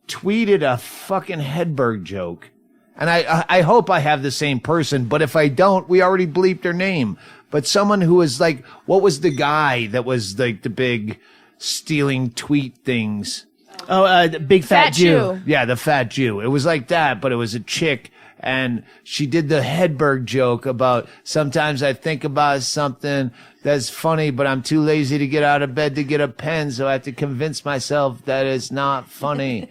tweeted a fucking Hedberg joke. And I hope I have the same person, but if I don't, we already bleeped her name. But someone who was like, what was the guy that was like the big stealing tweet things? Oh, the big fat Jew. Yeah, the fat Jew. It was like that, but it was a chick. And she did the Hedberg joke about sometimes I think about something that's funny, but I'm too lazy to get out of bed to get a pen, so I have to convince myself that it's not funny.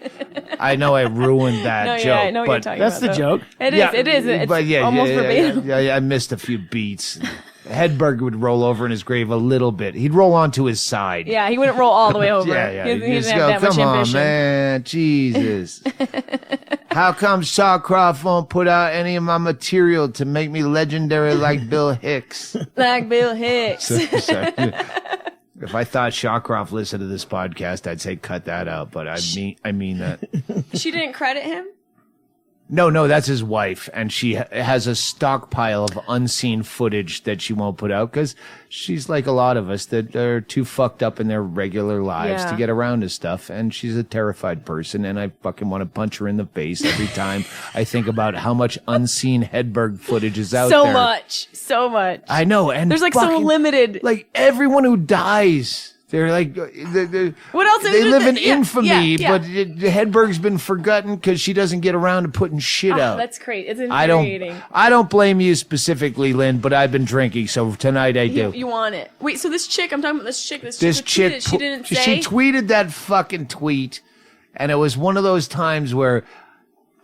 I know I ruined that joke. Yeah, I know what you're talking That's about. the joke. It is. It's but almost verbatim. I missed a few beats. Hedberg would roll over in his grave a little bit. He'd roll onto his side. Yeah, he wouldn't roll all the way over. Yeah. He You didn't just have go, that much come on, ambition. man. Jesus. How come Shawcroft won't put out any of my material to make me legendary like Bill Hicks? Like Bill Hicks. Sorry. If I thought Shawcroft listened to this podcast, I'd say cut that out. But I mean that. She didn't credit him? No, that's his wife, and she has a stockpile of unseen footage that she won't put out because she's like a lot of us that are too fucked up in their regular lives to get around to stuff, and she's a terrified person, and I fucking want to punch her in the face every time I think about how much unseen Hedberg footage is out there. So much. I know, and there's like so limited. Like everyone who dies. They're like, what else? They live in infamy, but Hedberg's been forgotten because she doesn't get around to putting shit out. That's great. It's infuriating. I don't blame you specifically, Lynn, but I've been drinking, so tonight I do. You want it. Wait, so this chick, I'm talking about this chick chick, she didn't say? She tweeted that fucking tweet, and it was one of those times where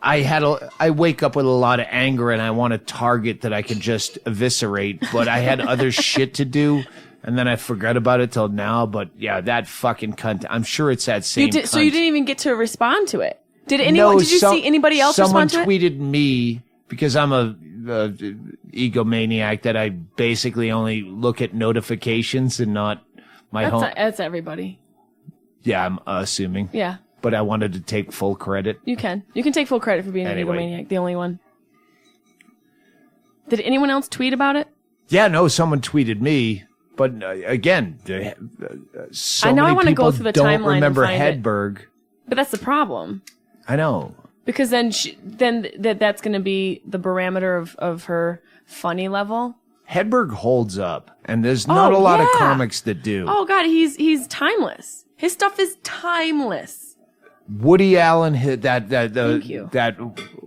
I wake up with a lot of anger and I want a target that I can just eviscerate, but I had other shit to do. And then I forgot about it till now, but yeah, that fucking cunt. I'm sure it's that same cunt. So you didn't even get to respond to it? Did anyone? Did you see anybody else respond to it? Someone tweeted me because I'm a egomaniac that I basically only look at notifications and not my home. That's everybody. Yeah, I'm assuming. Yeah. But I wanted to take full credit. You can take full credit for being an egomaniac. The only one. Did anyone else tweet about it? Yeah, no, someone tweeted me. But again, so many people don't remember Hedberg. But that's the problem. I know. Because then that's going to be the barometer of her funny level. Hedberg holds up, and there's not a lot of comics that do. Oh God, he's timeless. His stuff is timeless. Woody Allen hit that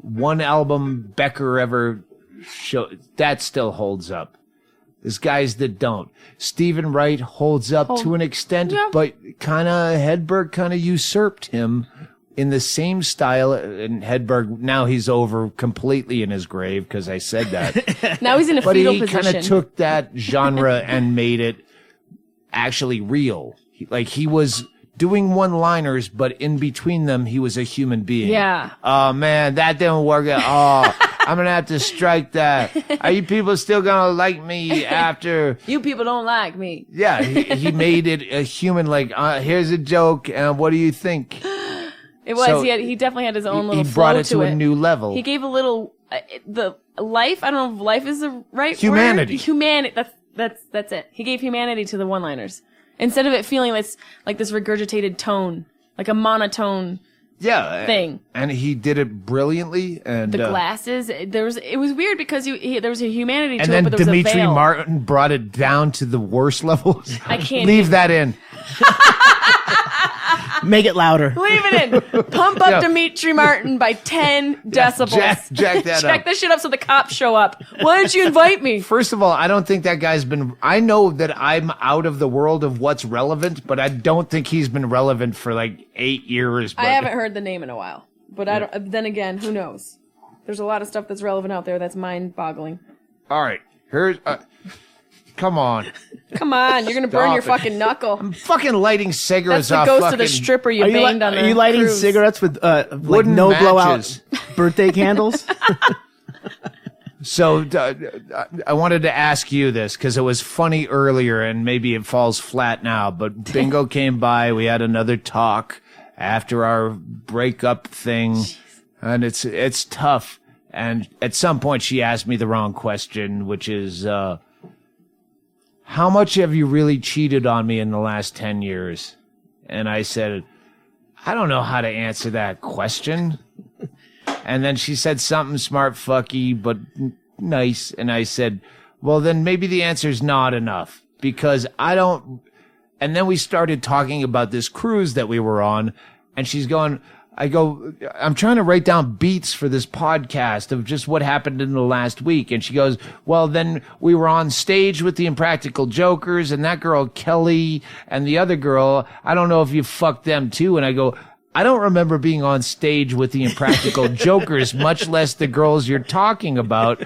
one album Becker ever showed that still holds up. There's guys that don't. Stephen Wright holds up to an extent, but Hedberg kind of usurped him in the same style. And Hedberg, now he's over completely in his grave because I said that. Now he's in a fetal position. But he kind of took that genre and made it actually real. He was doing one-liners, but in between them, he was a human being. Yeah. Oh, man, that didn't work at all. I'm going to have to strike that. Are you people still going to like me after? You people don't like me. Yeah, he made it a human, here's a joke, and what do you think? It was. So he definitely had his own little flow to it. He brought it to a new level. He gave a little, the life, I don't know if life is the right Humanity. word. Humanity. That's it. He gave humanity to the one-liners. Instead of it feeling like this regurgitated tone, like a monotone thing. And he did it brilliantly. And the glasses, it was weird because there was a humanity to it, but there was a veil. And then Dimitri Martin brought it down to the worst levels. I can't leave that in. Make it louder. Leave it in. Pump up Dimitri Martin by 10 decibels. Jack that up. Check this shit up so the cops show up. Why didn't you invite me? First of all, I don't think that guy's been... I know that I'm out of the world of what's relevant, but I don't think he's been relevant for 8 years. But I haven't heard the name in a while. But I don't. Then again, who knows? There's a lot of stuff that's relevant out there that's mind-boggling. All right. Here's... Come on. Come on, you're going to burn your fucking knuckle. I'm fucking lighting cigarettes off. That's the ghost of the stripper you banged on the Are you lighting cruise. Cigarettes with wooden no matches. blowout birthday candles? So I wanted to ask you this because it was funny earlier and maybe it falls flat now, but Bingo came by. We had another talk after our breakup thing. Jeez. And it's tough. And at some point she asked me the wrong question, which is... how much have you really cheated on me in the last 10 years? And I said, I don't know how to answer that question. And then she said something smart fucky, but nice. And I said, well, then maybe the answer's not enough because I don't. And then we started talking about this cruise that we were on. And she's going, I'm trying to write down beats for this podcast of just what happened in the last week. And she goes, well, then we were on stage with the Impractical Jokers and that girl, Chaille, and the other girl, I don't know if you fucked them too. And I go, I don't remember being on stage with the Impractical Jokers, much less the girls you're talking about.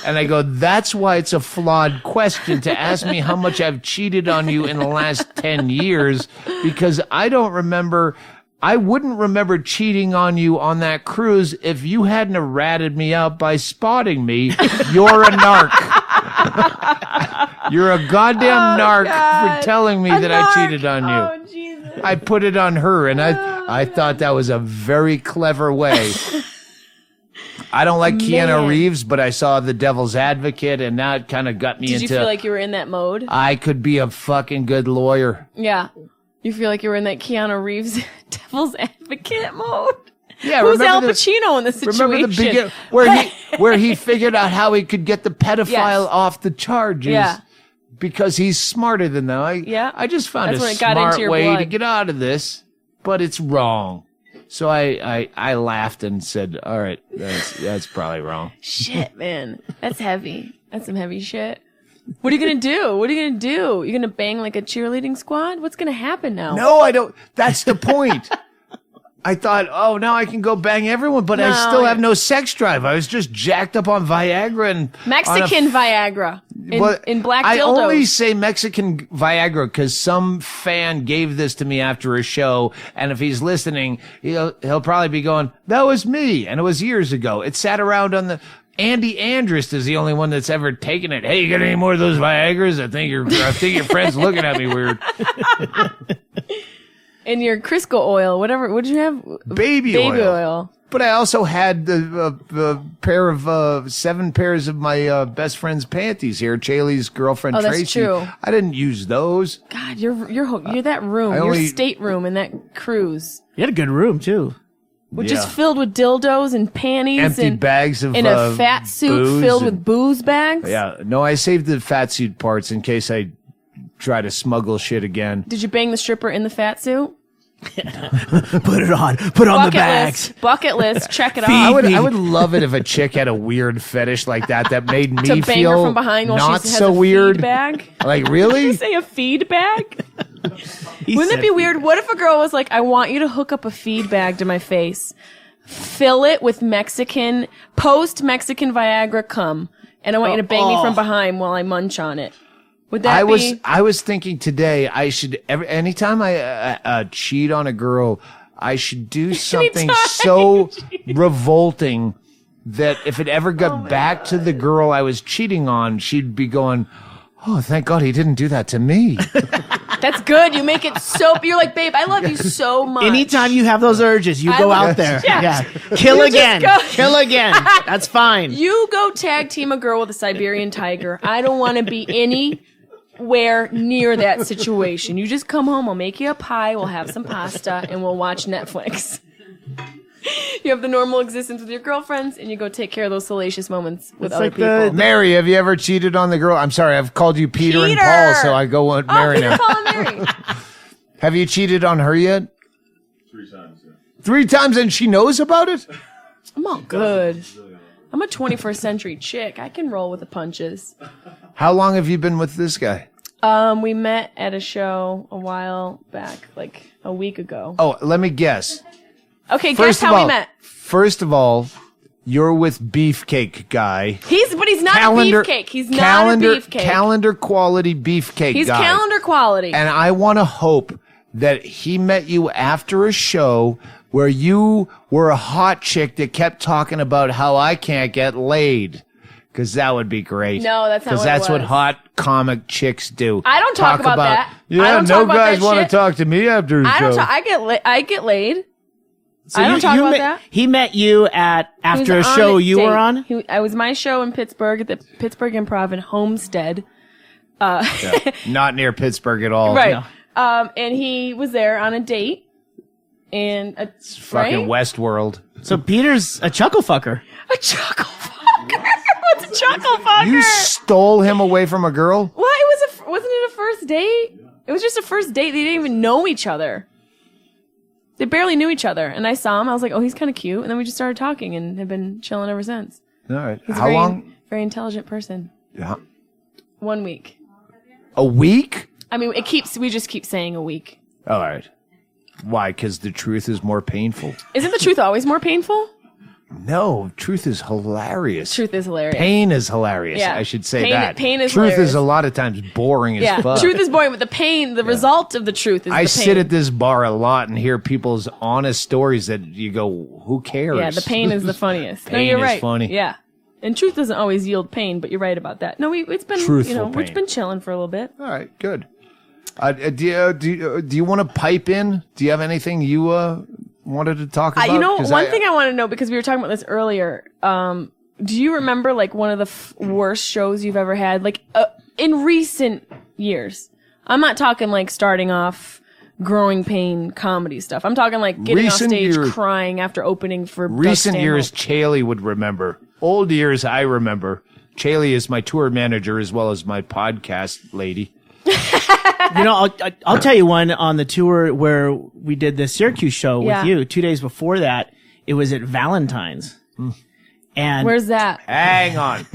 And I go, that's why it's a flawed question to ask me how much I've cheated on you in the last 10 years, because I don't remember... I wouldn't remember cheating on you on that cruise if you hadn't have ratted me out by spotting me. You're a narc. You're a goddamn narc for telling me that I cheated on you. Oh, Jesus. I put it on her, and I thought that was a very clever way. I don't like Keanu Man. Reeves, but I saw The Devil's Advocate, and that kind of got me Did into. you feel like you were in that mode? I could be a fucking good lawyer. Yeah. You feel like you were in that Keanu Reeves devil's advocate mode? Yeah, Who's Al remember Pacino in this situation? Remember the begin where he figured out how he could get the pedophile off the charges. Yeah. Because he's smarter than them. I just found That's a when it got into smart your way blood. to get out of this, but it's wrong. So I laughed and said, "All right, that's probably wrong." Shit, man. That's heavy. That's some heavy shit. What are you going to do? What are you going to do? You're going to bang like a cheerleading squad? What's going to happen now? No, I don't. That's the point. I thought, oh, now I can go bang everyone, but I still have no sex drive. I was just jacked up on Viagra and Mexican Viagra in black dildos. I only say Mexican Viagra because some fan gave this to me after a show, and if he's listening, he'll probably be going, "That was me," and it was years ago. It sat around on the. Andy Andrist is the only one that's ever taken it. Hey, you got any more of those Viagras? I think your friend's looking at me weird. And your Crisco oil, whatever. What did you have? Baby oil. But I also had the pair of 7 pairs of my best friend's panties here. Chaille's girlfriend Tracy. That's true. I didn't use those. God, you're that room, your stateroom in that cruise. You had a good room too. Just filled with dildos and panties. Empty and bags of in a fat suit filled with booze bags. Yeah. No, I saved the fat suit parts in case I try to smuggle shit again. Did you bang the stripper in the fat suit? Put it on. Put on the bags. Bucket list. Check it off. I would love it if a chick had a weird fetish like that made me to bang feel her from behind while not she has so a weird. Feed bag. Like, Did really? you say a feed bag? Wouldn't it be weird? What if a girl was like, "I want you to hook up a feed bag to my face, fill it with post-Mexican Viagra cum, and I want you to bang me from behind while I munch on it." Would that be? I was thinking today I should anytime I cheat on a girl, I should do something so revolting that if it ever got back to the girl I was cheating on, she'd be going, "Oh, thank God he didn't do that to me." That's good. You make it so. You're like, "Babe, I love you so much." Anytime you have those urges, you go out there. Yeah. Kill You again. just go- Kill again. That's fine. You go tag team a girl with a Siberian tiger. I don't want to be anywhere near that situation. You just come home. I'll make you a pie. We'll have some pasta and we'll watch Netflix. You have the normal existence with your girlfriends, and you go take care of those salacious moments with other people. Mary, have you ever cheated on the girl? I'm sorry, I've called you Peter and Paul, so I go with Mary now. Paul and Mary. Have you cheated on her yet? 3 times. Yeah. 3 times, and she knows about it? I'm all good. I'm a 21st century chick. I can roll with the punches. How long have you been with this guy? We met at a show a while back, like a week ago. Oh, let me guess. Okay, guess how we met. First of all, you're with Beefcake Guy. But he's not a beefcake. He's not a beefcake. Calendar quality Beefcake He's Guy. calendar quality. And I want to hope that he met you after a show where you were a hot chick that kept talking about how I can't get laid. Because that would be great. No, that's not what it Because that's what was. hot comic chicks do. I don't talk about that. I Yeah, don't no talk about guys that want to shit. talk to me after a show. I get laid. So I don't talk about that. He met you after a show you were on? I was my show in Pittsburgh at the Pittsburgh Improv in Homestead. Not near Pittsburgh at all. Right. No. And he was there on a date. And It's fucking Westworld. So Peter's a chuckle fucker. A chuckle fucker. What's a chuckle fucker? You stole him away from a girl? What? Wasn't it a first date? It was just a first date. They didn't even know each other. They barely knew each other. And I saw him. I was like, oh, he's kind of cute. And then we just started talking and have been chilling ever since. All right. He's How a long? very intelligent person. Yeah. 1 week. A week? I mean, we just keep saying a week. All right. Why? Because the truth is more painful. Isn't the truth always more painful? No, truth is hilarious. Truth is hilarious. Pain is hilarious. Yeah. I should say Pain- that. pain is truth hilarious. is a lot of times boring as Yeah, fuck. truth is boring, but the pain, the result of the truth is the I pain. sit at this bar a lot and hear people's honest stories that you go, who cares? Yeah, the pain is the funniest. No, Pain you're is right. funny. Yeah. And truth doesn't always yield pain, but you're right about that. No, it's been, Truthful we've pain. been chilling for a little bit. All right, good. Do you want to pipe in? Do you have anything you wanted to talk about? One thing I want to know, because we were talking about this earlier. Do you remember like one of the worst shows you've ever had, like in recent years? I'm not talking like starting off growing pain comedy stuff. I'm talking like getting off stage crying after opening for recent years. Chaille would remember. Old years, I remember. Chaille is my tour manager as well as my podcast lady. I'll tell you one on the tour where we did the Syracuse show with you. 2 days before that, it was at Valentine's. And where's that? Hang on.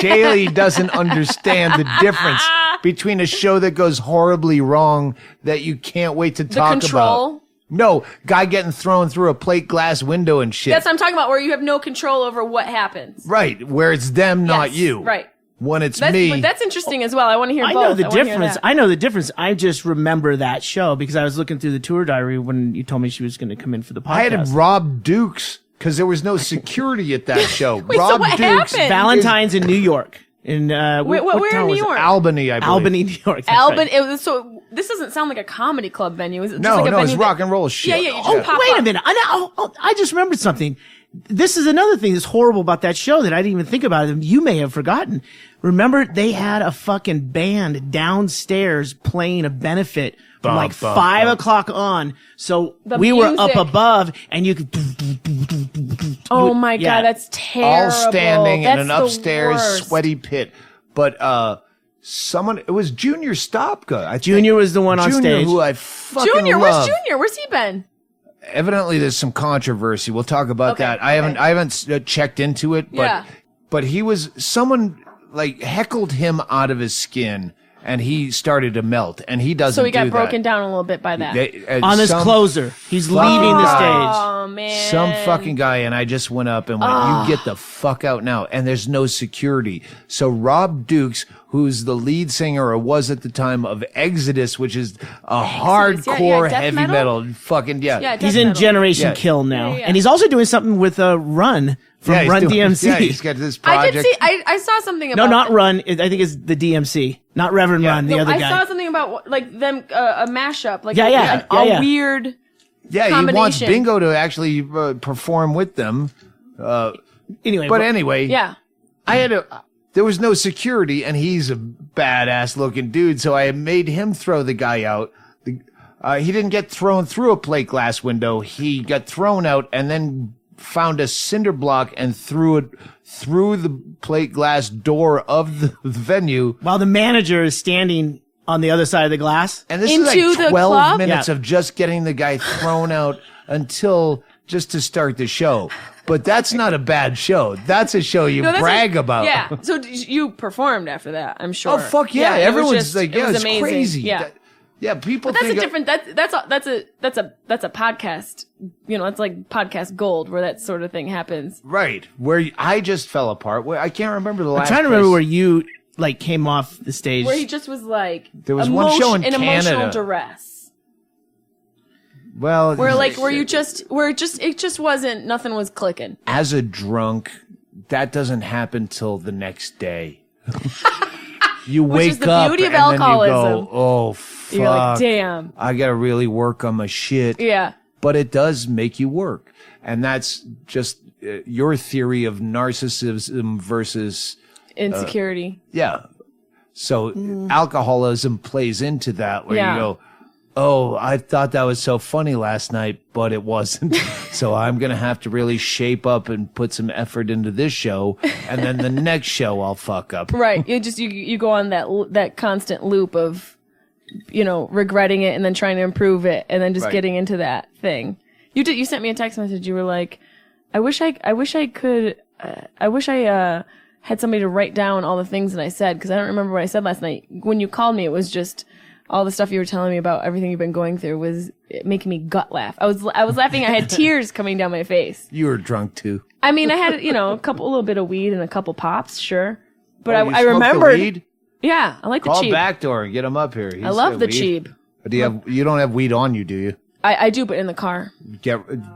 Chaille doesn't understand the difference between a show that goes horribly wrong that you can't wait to talk about. No, guy getting thrown through a plate glass window and shit. That's what I'm talking about, where you have no control over what happens. Right, where it's them, not you. Right. When it's me. But that's interesting as well. I want to hear both. I know the difference. I know the difference. I just remember that show because I was looking through the tour diary when you told me she was going to come in for the podcast. I had Rob Dukes because there was no security at that show. Wait, Rob so what Dukes. happened? Valentine's in New York. In where in New York? Albany, I believe. Albany, New York. Albany. Right. So this doesn't sound like a comedy club venue. Is it just like a venue it's rock and roll shit. Yeah. You just pop wait up. a minute. I just remembered something. This is another thing that's horrible about that show that I didn't even think about. You may have forgotten. Remember, they had a fucking band downstairs playing a benefit from like 5 o'clock on. So we were up above and you could. Oh my God, that's terrible. All standing that's in an upstairs worst. sweaty pit. But it was Junior Stopka. Junior was the one on Junior, stage. who I fucking Junior, love. where's Junior? Where's he been? Evidently, there's some controversy. We'll talk about Okay, that. I haven't checked into it, but he was someone like heckled him out of his skin, and he started to melt, and he doesn't. So he got do broken that. down a little bit by that. On his closer. He's leaving the stage. Oh man, Some fucking guy, and I just went up and went, "You get the fuck out now!" And there's no security. So Rob Dukes, who's the lead singer or was at the time of Exodus, which is a hardcore death heavy metal, fucking He's in Generation Kill now, and he's also doing something with Run from Run DMC. Yeah, he's got this project. I did see. I saw something about. No, not Run. I think it's the DMC, not Reverend Run. The other guy. I saw something about like them a mashup, like a weird. Yeah, he wants Bingo to actually perform with them. Anyway, yeah, there was no security, and he's a badass looking dude, so I made him throw the guy out. He didn't get thrown through a plate glass window. He got thrown out and then found a cinder block and threw it through the plate glass door of the venue. While the manager is standing on the other side of the glass. And this Into is like 12 club? minutes of just getting the guy thrown out until just to start the show. But that's not a bad show. That's a show you brag about. Yeah. So you performed after that, I'm sure. Oh, fuck yeah. Everyone's like, yeah, it's amazing. crazy. Yeah. Yeah, people But that's think a different. That's a podcast. You know, it's like podcast gold where that sort of thing happens. Right. Where I just fell apart. Where I can't remember the last I'm trying to remember where you like came off the stage. Where he just was like there was one show in Canada. Emotional duress. Well, where it just wasn't, nothing was clicking. As a drunk, that doesn't happen till the next day. You wake is the up beauty of and alcoholism. then you go, oh fuck, You're like, damn, I gotta really work on my shit. Yeah. But it does make you work. And that's just your theory of narcissism versus insecurity. Yeah. So alcoholism plays into that where you go, oh, I thought that was so funny last night, but it wasn't. So I'm going to have to really shape up and put some effort into this show. And then the next show I'll fuck up. Right. You go on that constant loop of, you know, regretting it and then trying to improve it and then just getting into that thing. You sent me a text message. You were like, I wish I had somebody to write down all the things that I said, because I don't remember what I said last night. When you called me, it was just all the stuff you were telling me about everything you've been going through was making me gut laugh. I was laughing. I had tears coming down my face. You were drunk too. I mean, I had, you know, a little bit of weed and a couple pops, sure. But I you remembered. the weed? Yeah, I like the Call cheap. Backdoor and get him up here. I love the cheap. But you don't have weed on you, do you? I do, but in the car.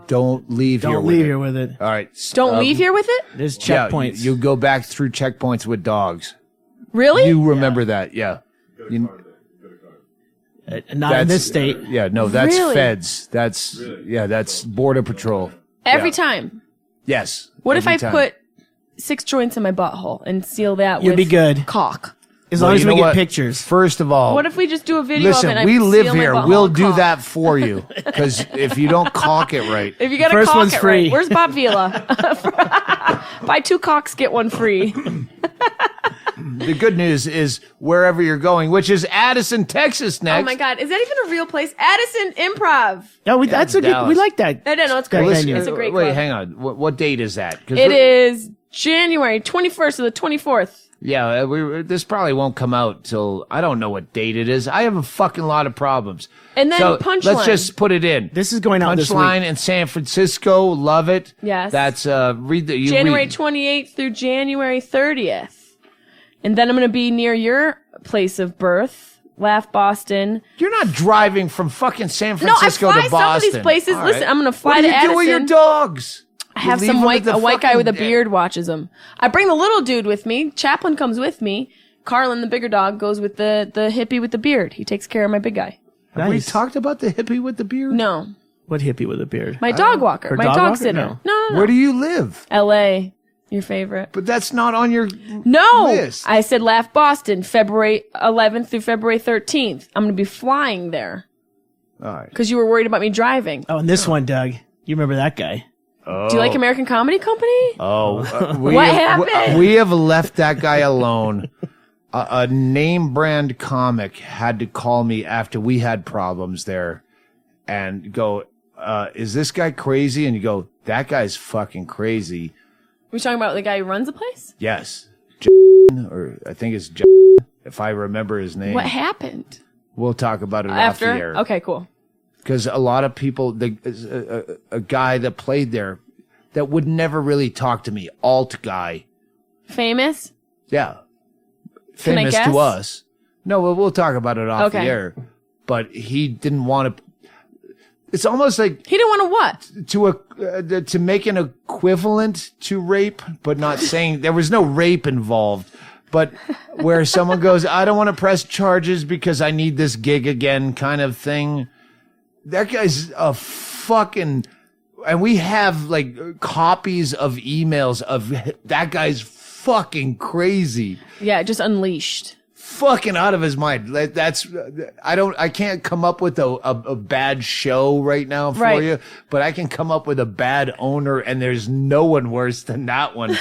Don't leave here with it. All right. Don't leave here with it? There's checkpoints. You go back through checkpoints with dogs. Really? You remember that, yeah. Not in this state. That's Really? feds. That's border patrol. Every time. Yes. What if every I time. put 6 joints in my butthole and seal that You'd with be good. caulk? As long as you we know get what? pictures. First of all, What if we just do a video of it listen, and I we live seal my here. butthole We'll with do caulk? that for you. Because if you don't caulk it right, If you gotta First caulk one's it free. right. Where's Bob Vila? Buy 2 caulks, get 1 free. the good news is wherever you're going, which is Addison, Texas next. Oh my God, is that even a real place? Addison Improv. Yeah, that's a good. Dallas. We like that. I don't know, it's Good great. venue. It's a great Wait, club. hang on. What date is that? 'Cause It is January 21st to the 24th. Yeah, this probably won't come out till I don't know what date it is. I have a fucking lot of problems. And then so Punchline. Let's just put it in. This is going out this Punchline week. in San Francisco. Love it. Yes. That's read the January 28th through January 30th. And then I'm going to be near your place of birth, Laugh Boston. You're not driving from fucking San No, I Francisco fly to some of Boston. these places. All Listen, right. I'm going to fly what to do you Addison. do with your dogs? I have You some leave them at the white guy with a fucking- beard watches them. I bring the little dude with me. Chaplin comes with me. Carlin, the bigger dog, goes with the hippie with the beard. He takes care of my big guy. Have we Nice. talked about the hippie with the beard? No, What hippie with a beard? my dog walker, Her my dog dog walker? sitter. No. Where do you live? L.A. Your favorite. But that's not on your No, list. I said Laugh Boston, February 11th through February 13th. I'm going to be flying there All right. because you were worried about me driving. Oh, and this one, Doug. You remember that guy? Do you like American Comedy Company? We What have, happened? We have left that guy alone. A name brand comic had to call me after we had problems there and go, is this guy crazy? And you go, that guy's fucking crazy. We're talking about the guy who runs the place? Yes. Or I think it's if I remember his name. What happened? We'll talk about it After? off the air. Okay, cool. Because a lot of people, a guy that played there that would never really talk to me, alt guy. Famous? Yeah. Can I Famous guess? to us. No, we'll talk about it off the Okay. air. But he didn't want to. It's almost like He didn't want to what? to make an equivalent to rape, but not saying there was no rape involved. But where someone goes, I don't want to press charges because I need this gig again, kind of thing. That guy's a fucking. And we have like copies of emails of that guy's fucking crazy. Yeah, just unleashed. Fucking out of his mind. That's I can't come up with a bad show right now for Right. you, but I can come up with a bad owner, and there's no one worse than that one.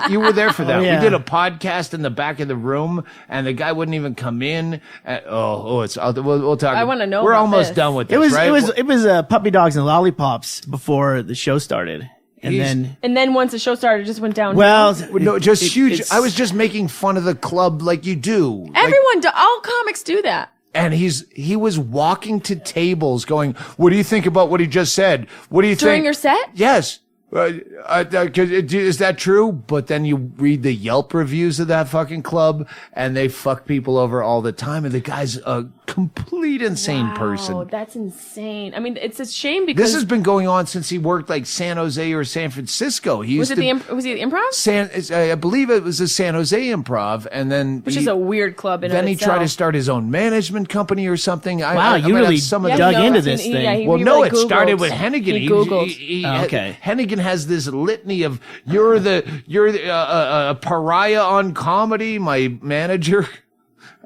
You were there for that. yeah. We did a podcast in the back of the room, and the guy wouldn't even come in. We'll talk. I wanna know We're about almost this. done with this. It was right? it was puppy dogs and lollipops before the show started, and He's- then And then once the show started, it just went down. No, just huge. it's- I was just making fun of the club like you do. Like, Everyone, all comics do that. and he was walking to tables going, what do you think about what he just said? What do you During think? your set? Yes. Is that true? But then you read the Yelp reviews of that fucking club, and they fuck people over all the time. And the guy's a complete insane Wow, person. that's insane. I mean, it's a shame because This has been going on since he worked like San Jose or San Francisco. He was used it to was he the Improv? I believe it was the San Jose Improv, and then Which is a weird club in then he itself. tried to start his own management company or something. Wow, you might really have some of Yeah, the- dug no, into I've this seen- thing. yeah, he Well, no, really it started Googled. with Hennigan. He Googled. Okay. Hennigan has this litany of you're a pariah on comedy. My manager,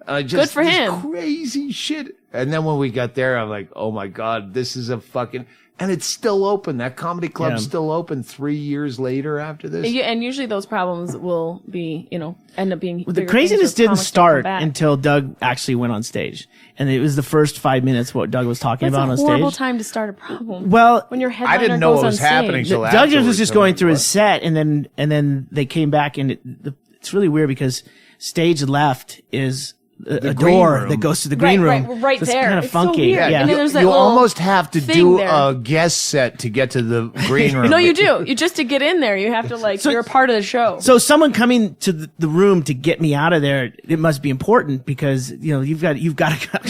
just Good for this him. Crazy shit. And then when we got there, I'm like, oh my god, this is a fucking. And it's still open. That comedy club's Yeah. still open 3 years later after this. And usually those problems will be, end up being. The bigger craziness things where didn't comics don't start come back. until Doug actually went on stage, and it was the first 5 minutes what Doug was talking That's about a on horrible stage. time to start a problem. Well, When your headliner I didn't know goes what was on stage. happening till Doug afterwards. was just I'm going like, through what? his set, and then they came back, and it's really weird because stage left is a green door room. that goes to the green Right, room. right So it's there. kind of It's so funky. weird. Yeah. And then there's that You little almost have to thing do there. a guest set to get to the green room. No, you do. You just to get in there, you have to you're a part of the show. So someone coming to the room to get me out of there, it must be important because you've got to You're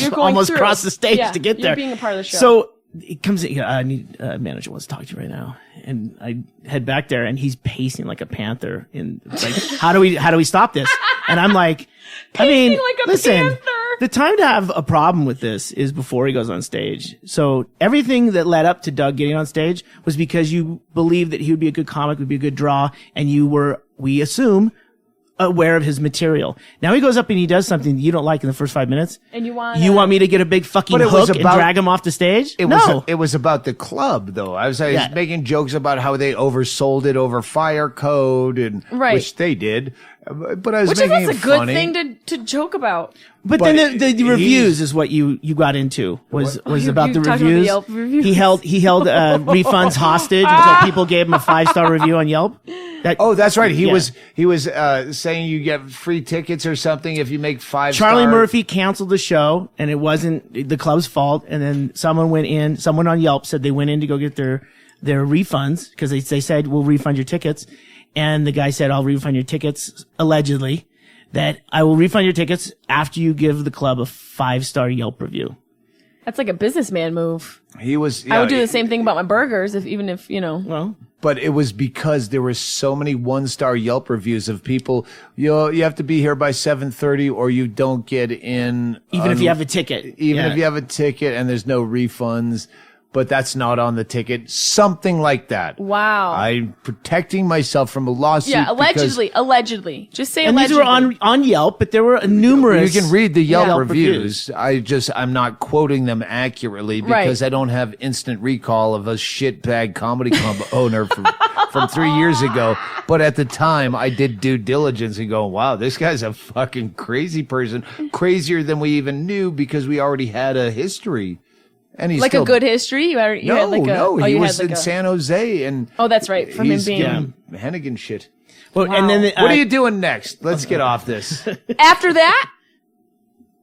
going almost through. cross the stage Yeah, to get you're there. being a part of the show. So it comes in. I need a manager wants to talk to you right now, and I head back there, and he's pacing like a panther. And it's like, how do we stop this? And I'm like, I mean, like a listen, panther. The time to have a problem with this is before he goes on stage. So everything that led up to Doug getting on stage was because you believed that he would be a good comic, would be a good draw, and you were, we assume, aware of his material. Now he goes up and he does something you don't like in the first 5 minutes. And you want me to get a big fucking hook and drag him off the stage? It was about the club, though. I was making jokes about how they oversold it over fire code, and which they did. But I was making it funny. Which is a good thing to joke about. But then the reviews is what you got into was about the reviews. About the Yelp reviews. He held refunds hostage until people gave him a 5-star review on Yelp. That's right. He was saying you get free tickets or something if you make 5 stars. Charlie Murphy canceled the show, and it wasn't the club's fault. And then someone on Yelp said they went in to go get their refunds because they said we'll refund your tickets. And the guy said, I'll refund your tickets, allegedly, that I will refund your tickets after you give the club a 5-star Yelp review. That's like a businessman move. I would do the same thing about my burgers, even if, you know. Well, but it was because there were so many 1-star Yelp reviews of people, you have to be here by 7:30 or you don't get in. Even if you have a ticket. If you have a ticket and there's no refunds. But that's not on the ticket. Something like that. Wow. I'm protecting myself from a lawsuit. Yeah, allegedly. Just say and allegedly. And these were on Yelp, but there were numerous. You can read the Yelp reviews. I'm not quoting them accurately because I don't have instant recall of a shitbag comedy club owner from 3 years ago. But at the time, I did due diligence and go, wow, this guy's a fucking crazy person. Crazier than we even knew because we already had a history. And he's like a good history? He was in San Jose, and that's right. From him being Hennigan shit. Well, wow. And then what are you doing next? Let's get off this. After that?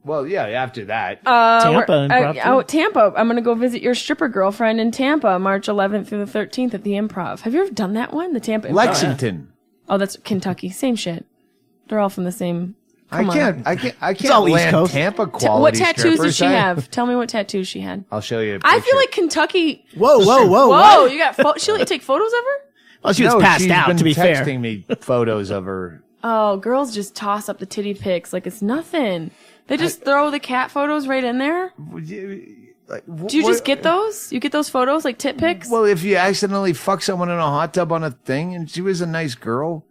Well, yeah, after that. Tampa. Tampa. I'm going to go visit your stripper girlfriend in Tampa, March 11th through the 13th at the Improv. Have you ever done that one? The Tampa Improv? Lexington. Oh, that's Kentucky. Same shit. They're all from the same. I can't land Tampa quality. What tattoos did strippers. she have? Tell me what tattoos she had. I'll show you a picture. I feel like Kentucky. Whoa! Whoa! You got she let you take photos of her? Well, she was passed out. Been to be fair, texting me photos of her. Oh, girls just toss up the titty pics like it's nothing. They just throw the cat photos right in there. Do you just get those? You get those photos like tit pics? Well, if you accidentally fuck someone in a hot tub on a thing, and she was a nice girl.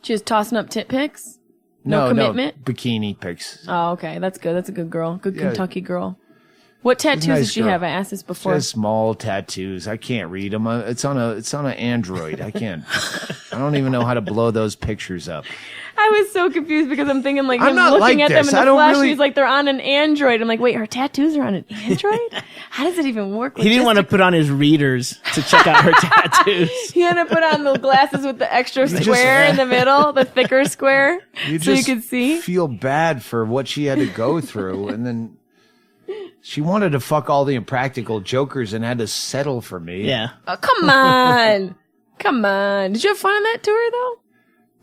She was tossing up tit pics. No commitment? No, bikini pics. Oh, okay. That's good. That's a good girl. Good Kentucky girl. What tattoos does she have? I asked this before. She has small tattoos. I can't read them. It's on an Android. I can't. I don't even know how to blow those pictures up. I was so confused because I'm thinking like I'm not looking like at them this. in the flash. He's like they're on an Android. I'm like, wait, her tattoos are on an Android? How does it even work? He didn't want to put on his readers to check out her tattoos. He had to put on the glasses with the extra square in the middle, the thicker square, so you could see. Feel bad for what she had to go through, and then she wanted to fuck all the Impractical Jokers and had to settle for me. Yeah. Oh, come on. Come on. Did you have fun on that tour, though?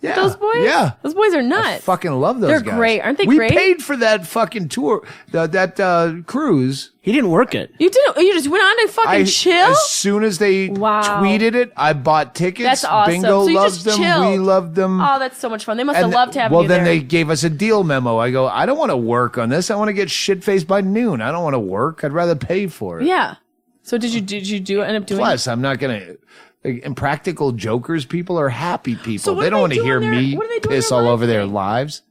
Yeah. Those boys? Yeah. Those boys are nuts. I fucking love those They're guys. They're great. Aren't they We great? paid for that fucking tour, that cruise. He didn't work it. You didn't? You just went on and fucking chill? As soon as they tweeted it, I bought tickets. That's awesome. Bingo so you loves just them. chilled. We loved them. Oh, that's so much fun. They must have loved having you there. Well, then there. they gave us a deal memo. I go, I don't want to work on this. I want to get shit-faced by noon. I don't want to work. I'd rather pay for it. Yeah. So did you end up doing Plus, I'm not going to... Impractical Jokers people are happy people. So they don't want to hear me piss all over their lives.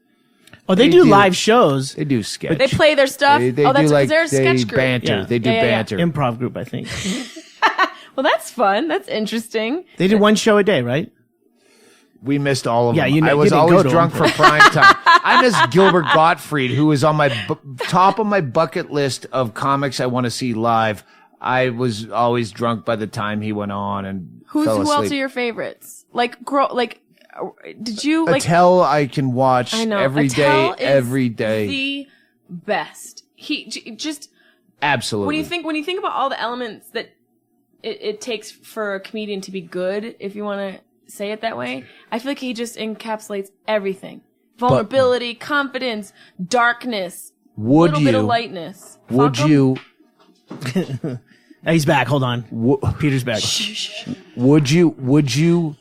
Oh, they do live shows. They do sketch. They play their stuff. They that's do because they're a sketch group. Banter. Yeah. They do banter. Improv group, I think. Well, that's fun. That's interesting. They did one show a day, right? We missed all of them. Yeah, I was always drunk for prime time. I missed Gilbert Gottfried, who was on my top of my bucket list of comics I want to see live. I was always drunk by the time he went on and who fell asleep. else are your favorites? Did you like Attell? I can watch every Attell day, every day. The best. He just absolutely. When you think about all the elements that it takes for a comedian to be good, if you want to say it that way, I feel like he just encapsulates everything: vulnerability, confidence, darkness, a little bit of lightness. Would you? He's back. Hold on. Peter's back. Would you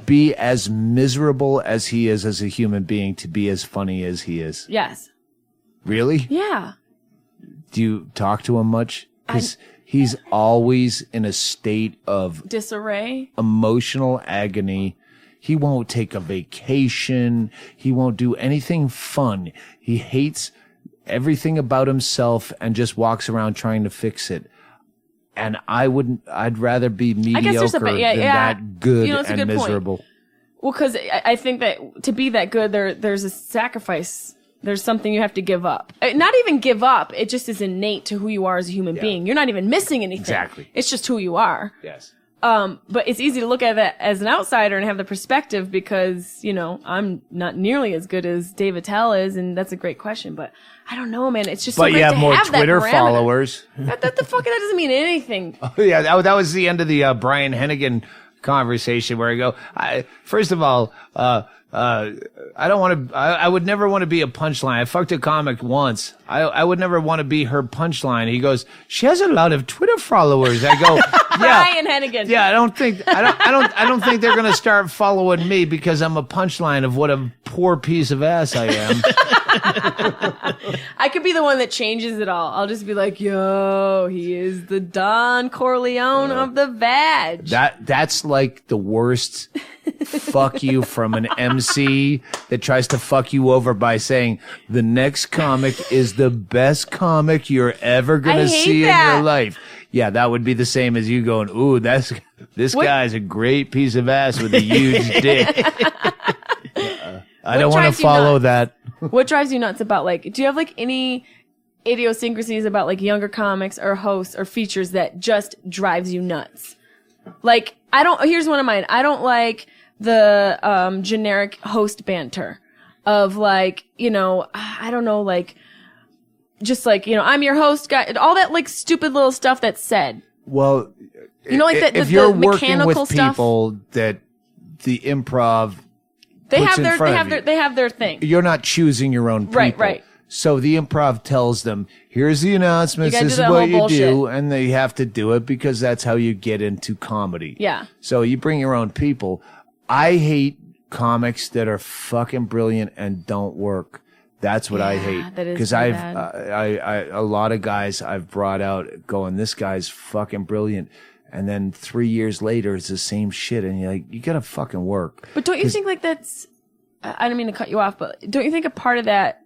be as miserable as he is as a human being to be as funny as he is? Yes. Really? Yeah. Do you talk to him much? Because he's always in a state of Disarray. emotional agony. He won't take a vacation. He won't do anything fun. He hates everything about himself and just walks around trying to fix it. And I'd rather be mediocre than that good that's a and good miserable. Point. Well, because I think that to be that good, there's a sacrifice. There's something you have to give up. Not even give up. It just is innate to who you are as a human being. You're not even missing anything. Exactly. It's just who you are. Yes. But it's easy to look at that as an outsider and have the perspective because, I'm not nearly as good as Dave Attell is, and that's a great question. But I don't know, man. It's just so But great you have to more have Twitter that parameter. followers. That doesn't mean anything. Yeah, that was the end of the Brian Hennigan conversation where I go, first of all, I don't want to, I would never want to be a punchline. I fucked a comic once. I would never want to be her punchline. He goes, she has a lot of Twitter followers. I go, yeah. Brian Hennigan. Yeah, I don't think they're going to start following me because I'm a punchline of what a poor piece of ass I am. I could be the one that changes it all. I'll just be like, yo, he is the Don Corleone of the vag. That's like the worst fuck you from an MC that tries to fuck you over by saying the next comic is the best comic you're ever going to see in your life. Yeah, that would be the same as you going, ooh, this guy's a great piece of ass with a huge dick. I don't want to follow that. What drives you nuts about, do you have, any idiosyncrasies about, younger comics or hosts or features that just drives you nuts? Here's one of mine. I don't like the generic host banter of, I don't know, I'm your host guy, all that, stupid little stuff that's said. Well, if you're working with people that the improv They have their thing. You're not choosing your own people. Right. So the improv tells them, here's the announcements, this is what you do, and they have to do it because that's how you get into comedy. Yeah. So you bring your own people. I hate comics that are fucking brilliant and don't work. That's what I hate. Because a lot of guys I've brought out going, this guy's fucking brilliant. And then 3 years later, it's the same shit. And you're like, you gotta fucking work. But don't you think that's, I don't mean to cut you off, but don't you think a part of that,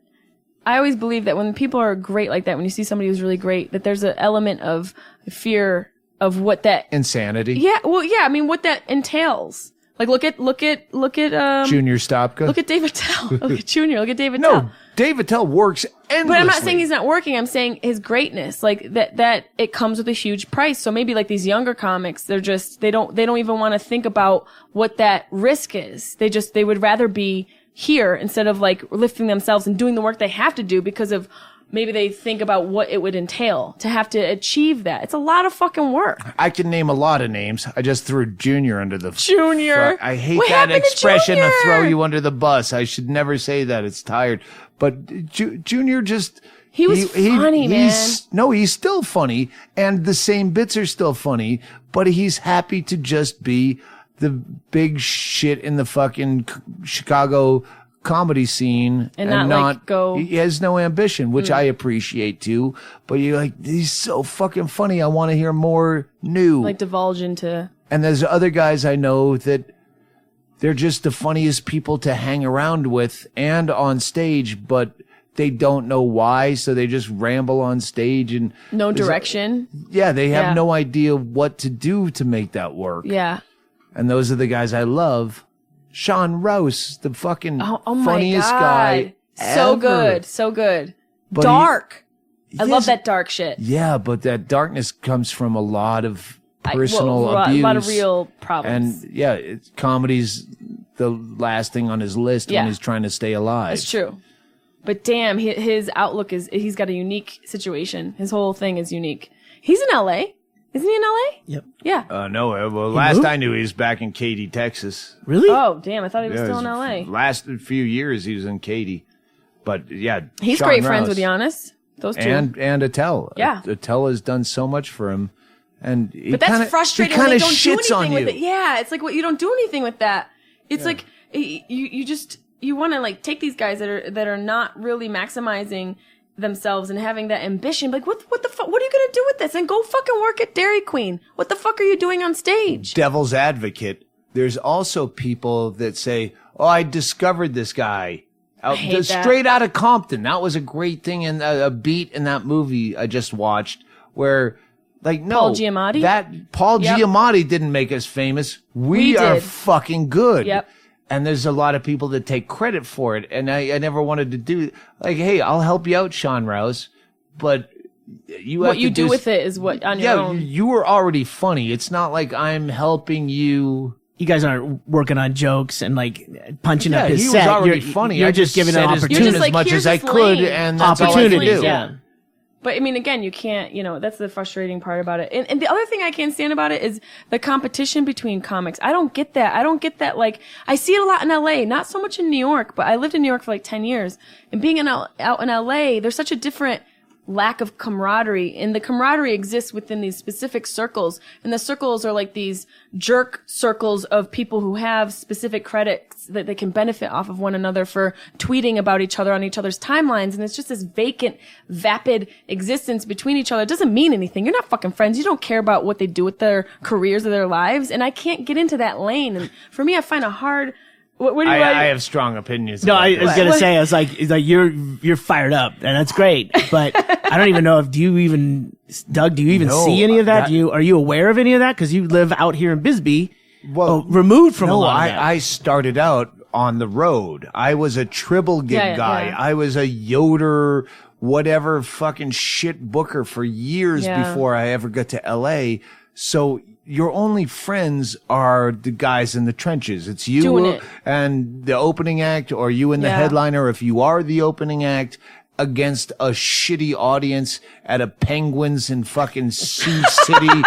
I always believe that when people are great like that, when you see somebody who's really great, that there's an element of fear of what that. Insanity? Yeah. Well, yeah. I mean, what that entails. Look at Junior Stopka. Look at David Tell. Look at Junior. Look at David No, Tell. David Tell works endlessly. But I'm not saying he's not working. I'm saying his greatness, that it comes with a huge price. So maybe these younger comics, they don't even want to think about what that risk is. They would rather be here instead of lifting themselves and doing the work they have to do because of maybe they think about what it would entail to have to achieve that. It's a lot of fucking work. I can name a lot of names. I just threw Junior under the... Junior. I hate that expression to throw you under the bus. I should never say that. It's tired. But Junior just... He was funny, man. No, he's still funny. And the same bits are still funny. But he's happy to just be the big shit in the fucking Chicago comedy scene and not go. He has no ambition, which I appreciate too. But you're like, he's so fucking funny. I want to hear more new. Divulge into. And there's other guys I know that they're just the funniest people to hang around with and on stage, but they don't know why, so they just ramble on stage and no direction. They have no idea what to do to make that work. Yeah. And those are the guys I love. Sean Rouse, the fucking funniest guy So ever. So good. But dark. I love that dark shit. Yeah, but that darkness comes from a lot of personal abuse. A lot of real problems. And comedy's the last thing on his list when he's trying to stay alive. That's true. But damn, his outlook he's got a unique situation. His whole thing is unique. He's in LA. Isn't he in LA? Yep. Yeah. No, well, last I knew he was back in Katy, Texas. Really? Oh, damn. I thought he was still in LA. Last few years he was in Katy. But yeah, he's Sean great Rouse. friends with Giannis. Those two. And Attell. Yeah. Attell has done so much for him. And but that's frustrating when they don't do anything with it. You. Yeah, it's you don't do anything with that. It's you want to take these guys that are not really maximizing themselves and having that ambition. Like, what the fuck? What are you gonna do with this? And go fucking work at Dairy Queen. What the fuck are you doing on stage? Devil's advocate. There's also people that say, "Oh, I discovered this guy straight out of Compton." That was a great thing and a beat in that movie I just watched where, like, no, Paul Giamatti? Giamatti didn't make us famous. We are did. fucking good. Yep. And there's a lot of people that take credit for it. And I never wanted to do, like, hey, I'll help you out, Sean Rouse, but you have What you do with it is what on your own. You were already funny. It's not like I'm helping you. You guys aren't working on jokes and like punching up his he set. was already You're- funny. You're I just giving an said his opportunity. tune You're just as like, much here's as I this could, lane. and that's all I Opportunity, could do. yeah. But I mean, again, you can't, that's the frustrating part about it. And the other thing I can't stand about it is the competition between comics. I don't get that. Like, I see it a lot in LA, not so much in New York, but I lived in New York for like 10 years. And being out in LA, there's such a different lack of camaraderie, and the camaraderie exists within these specific circles, and the circles are like these jerk circles of people who have specific credits that they can benefit off of one another for tweeting about each other on each other's timelines, and it's just this vacant, vapid existence between each other. It doesn't mean anything. You're not fucking friends. You don't care about what they do with their careers or their lives, and I can't get into that lane. And for me, I find it hard. What do you I have strong opinions. No, about I this. was gonna say, it's like you're fired up, and that's great. But I don't even know if Doug, do you even No, see any of that? that- Are you aware of any of that? Because you live out here in Bisbee, Well, removed from a No, lot of that. I started out on the road. I was a Tribble gig guy. Yeah. I was a Yoder, whatever fucking shit booker for years before I ever got to LA. So your only friends are the guys in the trenches. It's you Doing it. and the opening act, or you and the Yeah. headliner if you are the opening act, against a shitty audience at a Penguins in fucking Sioux City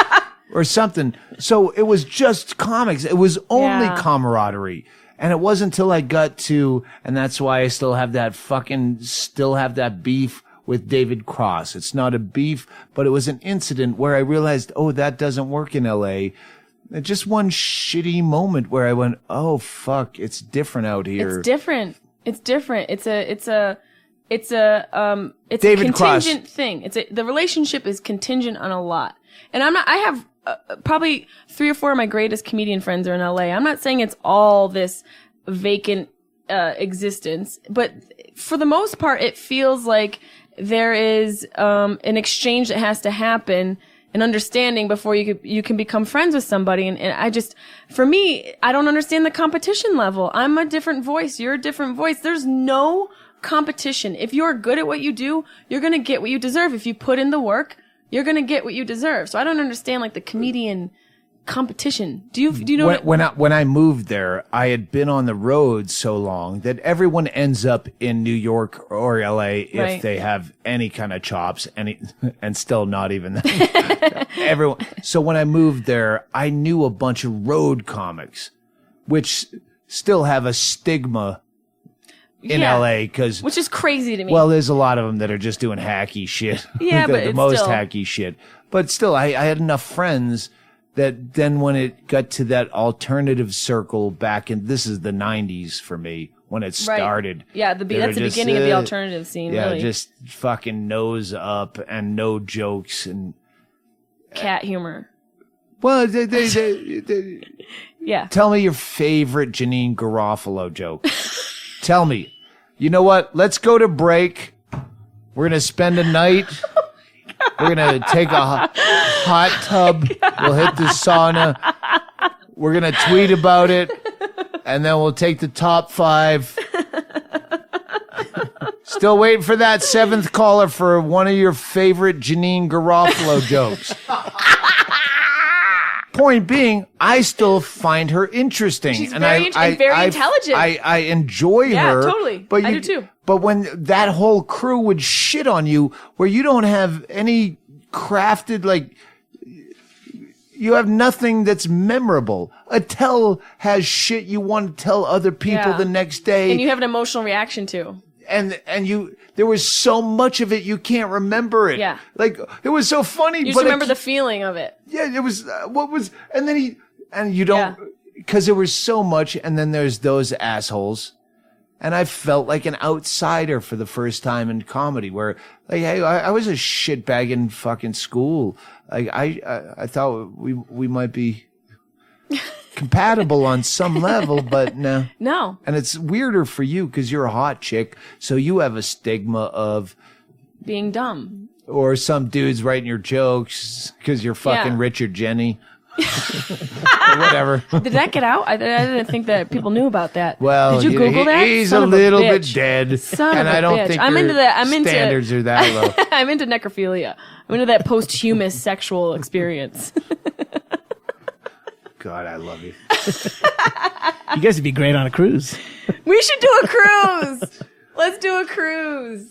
or something. So it was just comics. It was only camaraderie. And it wasn't until I got to, and that's why I still have that beef with David Cross. It's not a beef, but it was an incident where I realized, oh, that doesn't work in LA. Just one shitty moment where I went, oh, fuck, it's different out here. It's different. It's a David contingent Cross. thing. The relationship is contingent on a lot. And I have probably 3 or 4 of my greatest comedian friends are in LA. I'm not saying it's all this vacant, existence, but for the most part, it feels like there is, an exchange that has to happen, an understanding before you can become friends with somebody. And for me, I don't understand the competition level. I'm a different voice. You're a different voice. There's no competition. If you're good at what you do, you're going to get what you deserve. If you put in the work, you're going to get what you deserve. So I don't understand like the comedian competition. Do you know when I moved there, I had been on the road so long that everyone ends up in New York or LA if Right. they have any kind of chops, and still not even that. Everyone. So when I moved there, I knew a bunch of road comics, which still have a stigma in Yeah. LA because, which is crazy to me. well, there's a lot of them that are just doing hacky shit. Yeah, but the it's most still- hacky shit. But still, I had enough friends that then when it got to that alternative circle back in, this is the 90s for me, when it Right. started. Yeah, They that's were the just, beginning of the alternative scene, Yeah, really. just fucking nose up and no jokes. And, Cat humor. well, they Yeah. tell me your favorite Janine Garofalo joke. Tell me. You know what? Let's go to break. We're going to spend a night. We're going to take a hot tub. We'll hit the sauna. We're going to tweet about it. And then we'll take the top 5. Still waiting for that 7th caller for one of your favorite Janine Garofalo jokes. Point being, I still find her interesting. She's very intelligent. I enjoy Yeah, her. totally. But I do too. But when that whole crew would shit on you, where you don't have any crafted, like, you have nothing that's memorable. Attell has shit you want to tell other people Yeah. the next day. And you have an emotional reaction to. And there was so much of it you can't remember it. Yeah. Like, it was so funny. You just but remember the feeling of it. yeah, it was, and then you don't, because there was so much, and then there's those assholes And I felt like an outsider for the first time in comedy where, like, hey, I was a shitbag in fucking school. Like, I thought we might be compatible on some level, but no. No. And it's weirder for you because you're a hot chick, so you have a stigma of being dumb. Or some dudes writing your jokes because you're fucking Richard Jenny. Or whatever. Did that get out? I didn't think that people knew about that. Well, did you Google that? He's Son a of little bit bitch. dead. Son and of a I don't bitch. think I'm into that. standards are that low. I'm into necrophilia. I'm into that posthumous sexual experience. God, I love you. You guys would be great on a cruise. We should do a cruise. Let's do a cruise.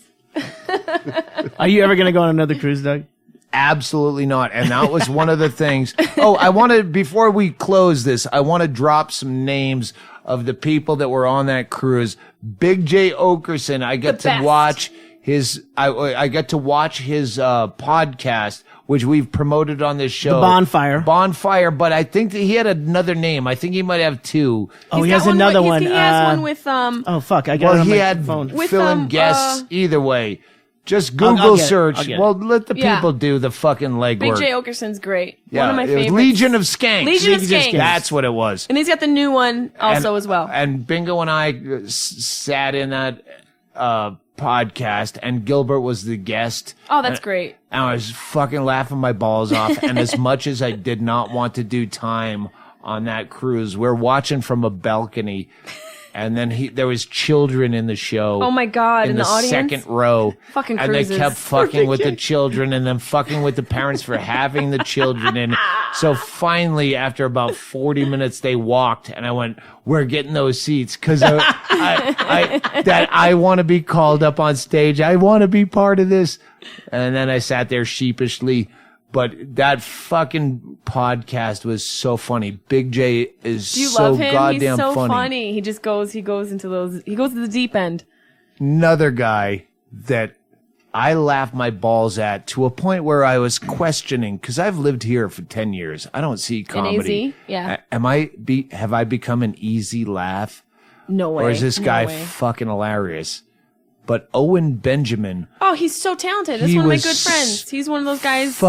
Are you ever going to go on another cruise, Doug? Absolutely not. And that was one of the things. Oh, before we close this, I want to drop some names of the people that were on that cruise. Big J Okerson, I get to watch his podcast, which we've promoted on this show. The Bonfire, but I think that he had another name. I think he might have two. Oh, he has another one. He has one with Oh fuck! I got it on he my had phone. fill-in guests either way. Just Google search. Well, let the people do the fucking legwork. Big J Okerson's great. Yeah, one of my it was favorites. Legion of Skanks. Legion of Skanks. That's what it was. And he's got the new one also as well. And Bingo and I sat in that podcast, and Gilbert was the guest. Oh, that's great. And I was fucking laughing my balls off. And as much as I did not want to do time on that cruise, we're watching from a balcony. And then there was children in the show. Oh my God, in the audience? second row. Fucking and cruises. they kept fucking with the children and then fucking with the parents for having the children in. So finally, after about 40 minutes, they walked, and I went, "We're getting those seats," because I want to be called up on stage. I want to be part of this. And then I sat there sheepishly. But that fucking podcast was so funny. Big J is Do you so love him? goddamn He's so funny. He just goes to the deep end. Another guy that I laughed my balls at to a point where I was questioning, because I've lived here for 10 years. I don't see comedy. easy? Yeah. Have I become an easy laugh? No way. Or is this guy No way. fucking hilarious? But Owen Benjamin. Oh, he's so talented. That's He one of my was good friends. He's one of those guys.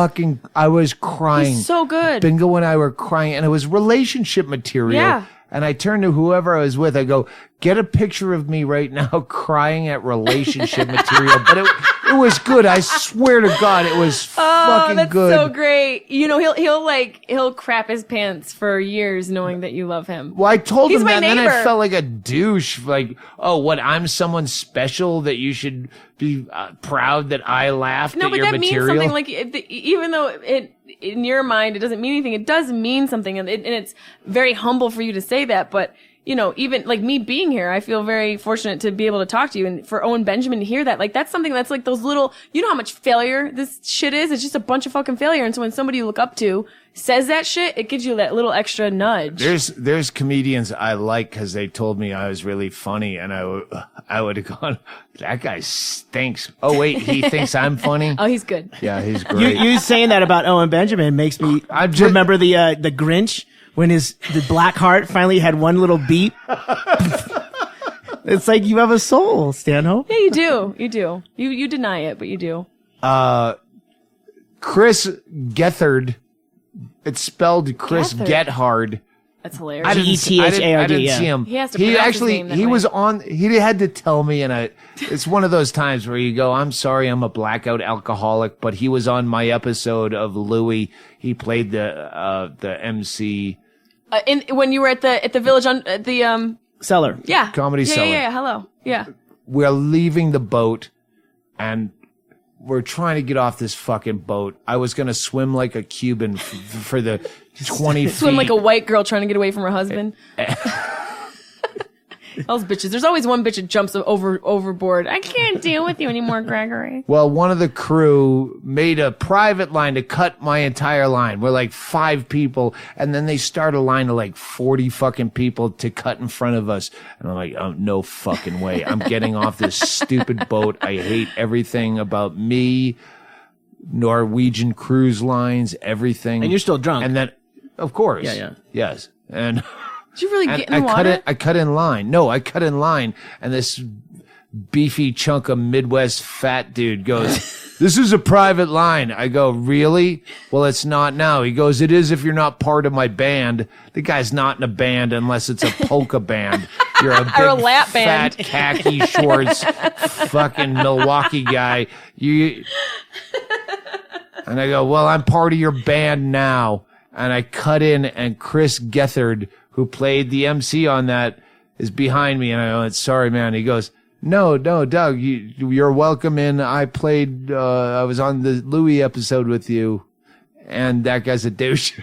I was crying. He's so good. Bingo and I were crying, and it was relationship material. Yeah. And I turned to whoever I was with. I go, "Get a picture of me right now crying at relationship material." But it was good. I swear to God, it was fucking that's good. so great. You know, he'll crap his pants for years knowing that you love him. Well, I told He's him my that, and then I neighbor. felt like a douche. Like, oh, what? I'm someone special that you should be proud that I laughed No, at but your that material. means something. Like even though it in your mind it doesn't mean anything, it does mean something, and it's very humble for you to say that. But you know, even like me being here, I feel very fortunate to be able to talk to you, and for Owen Benjamin to hear that, like that's something that's like those little. You know how much failure this shit is? It's just a bunch of fucking failure, and so when somebody you look up to says that shit, it gives you that little extra nudge. There's comedians I like because they told me I was really funny, and I would have gone, "That guy stinks." Oh wait, he thinks I'm funny. Oh, he's good. Yeah, he's great. You saying that about Owen Benjamin makes me remember the Grinch when the black heart finally had one little beat. It's like you have a soul, Stanhope. Yeah, you do. You do. You deny it, but you do. Chris Gethard. It's spelled Chris Gethard. Gethard. That's hilarious. I didn't see him. He has to pronounce his name that way. was on. He had to tell me, and it's one of those times where you go, "I'm sorry, I'm a blackout alcoholic," but he was on my episode of Louie. He played the MC. When you were at the village on the Cellar. yeah Comedy yeah, Cellar. yeah, hello, yeah. We're leaving the boat, and we're trying to get off this fucking boat. I was gonna swim like a Cuban for the 20 feet. Swim like a white girl trying to get away from her husband. Those bitches. There's always one bitch that jumps overboard. I can't deal with you anymore, Gregory. Well, one of the crew made a private line to cut my entire line. We're like 5 people, and then they start a line of like 40 fucking people to cut in front of us. And I'm like, oh, no fucking way. I'm getting off this stupid boat. I hate everything about me, Norwegian Cruise Lines, everything. And you're still drunk. And then, of course. Yeah. Yes. And Did you really And get in the water? I cut in line. No, I cut in line, and this beefy chunk of Midwest fat dude goes, "This is a private line." I go, "Really? Well, it's not now." He goes, "It is if you're not part of my band." The guy's not in a band unless it's a polka band. You're a big, Or a lap band. fat, khaki shorts, fucking Milwaukee guy. And I go, "Well, I'm part of your band now." And I cut in, and Chris Gethard, who played the MC on that, is behind me. And I go, "Sorry, man." He goes, No, Doug, you're welcome in. I was on the Louis episode with you, and that guy's a douche.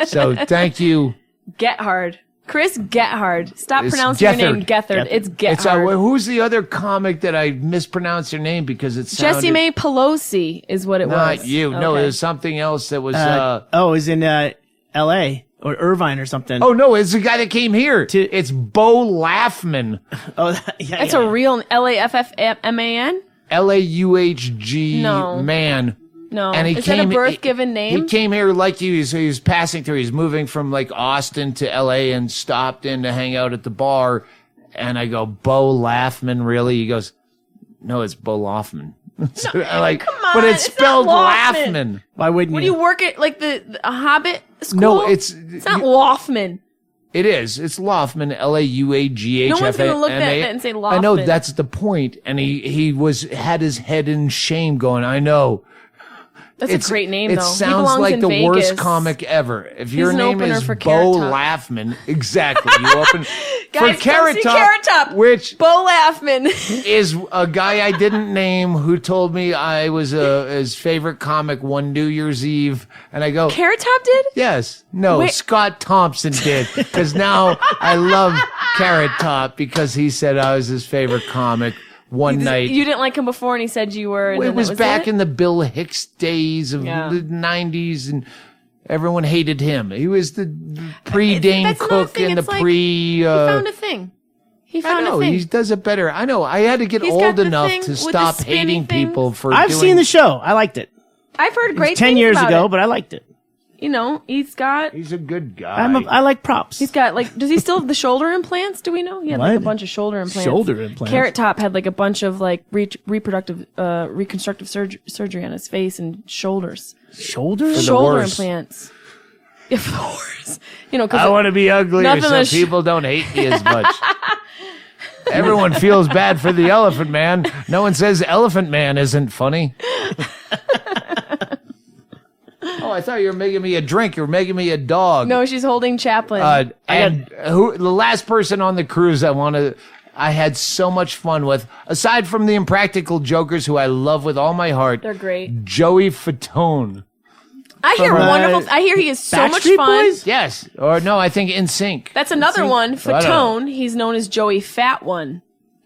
So thank you. Gethard. Chris Gethard. Stop pronouncing your name Gethard. It's Gethard. Who's the other comic that I mispronounced your name because it sounded... Jessimae Peluso is what it was. Not you. Okay. No, there's something else that was... it was in L.A. or Irvine or something. Oh, no, it's the guy that came here. It's Bo Laughman. Oh, yeah. It's a real Laffman? Laughg No. man. No. And Is that a birth-given name? He came here like you. So he was passing through. He's moving from like Austin to L.A. and stopped in to hang out at the bar. And I go, "Bo Laughman, really?" He goes, "No, it's Bo Laughman." So I'm like, come on, but it's it's spelled not Laughman. Laughman. Why wouldn't When you? you work at like a Hobbit school? No, it's not Laughman. It is. It's Laughman, Lauaghfman. No one's gonna look at that and say I know Laughman. that's the point. And he had his head in shame, going, "I know." That's a great name, It though. He sounds belongs like in the Vegas. worst comic ever. If your an name opener is for Bo Carrot Top. Laughman, exactly. You open Guys, for Carrot come see Carrot Top. which Bo Laughman. is a guy I didn't name who told me I was his favorite comic one New Year's Eve, and I go, Carrot Top did? yes, no, Wait. Scott Thompson did, because now I love Carrot Top because he said I was his favorite comic one night. You didn't like him before, and he said you were. And It then was that back in the Bill Hicks days of Yeah. the 90s, and everyone hated him. He was the pre-Dane that's another Cook thing. and the It's like, pre... He found a thing. He I found know, a thing. he does it better. I know, I had to get He's got old the enough thing to with the stop spinny hating things. people for I've doing... seen the show. I liked it. I've heard great 10 things years about ago, it. but I liked it. You know, he's got He's a good guy. I like props. He's got like, does he still have the shoulder implants? Do we know? He had like a What? bunch of shoulder implants. Shoulder implants? Carrot Top had like a bunch of like reconstructive surgery on his face and shoulders. Shoulders? the Shoulder worse. implants. Yeah, for the worse. You know, I because want to be uglier Nothing so less- people don't hate me as much. Everyone feels bad for the Elephant Man. No one says Elephant Man isn't funny. Oh, I thought you were making me a drink. You were making me a dog. no, she's holding Chaplin. The last person on the cruise I had so much fun with, aside from the Impractical Jokers, who I love with all my heart, They're great. Joey Fatone. I hear from, wonderful. I hear he is so much Backstreet fun. Boys? Yes. Or no, I think In Sync. That's another one. I don't Fatone. He's known as Joey Fat One.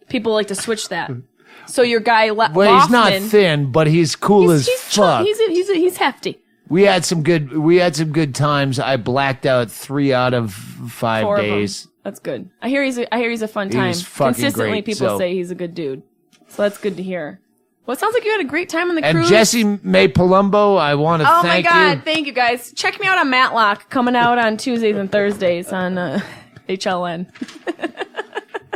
People like to switch that. So your guy Well, he's not Laughman, thin, but he's cool as fuck. He's hefty. We had some good times. I blacked out 3 out of 5 4 days. of them. That's good. I hear he's a fun time. He's fucking Consistently, great, people so- say he's a good dude. So that's good to hear. Well, it sounds like you had a great time on the And cruise. Jessimae Peluso, I want to Oh thank my God! you. Thank you guys. Check me out on Matlock, coming out on Tuesdays and Thursdays on HLN.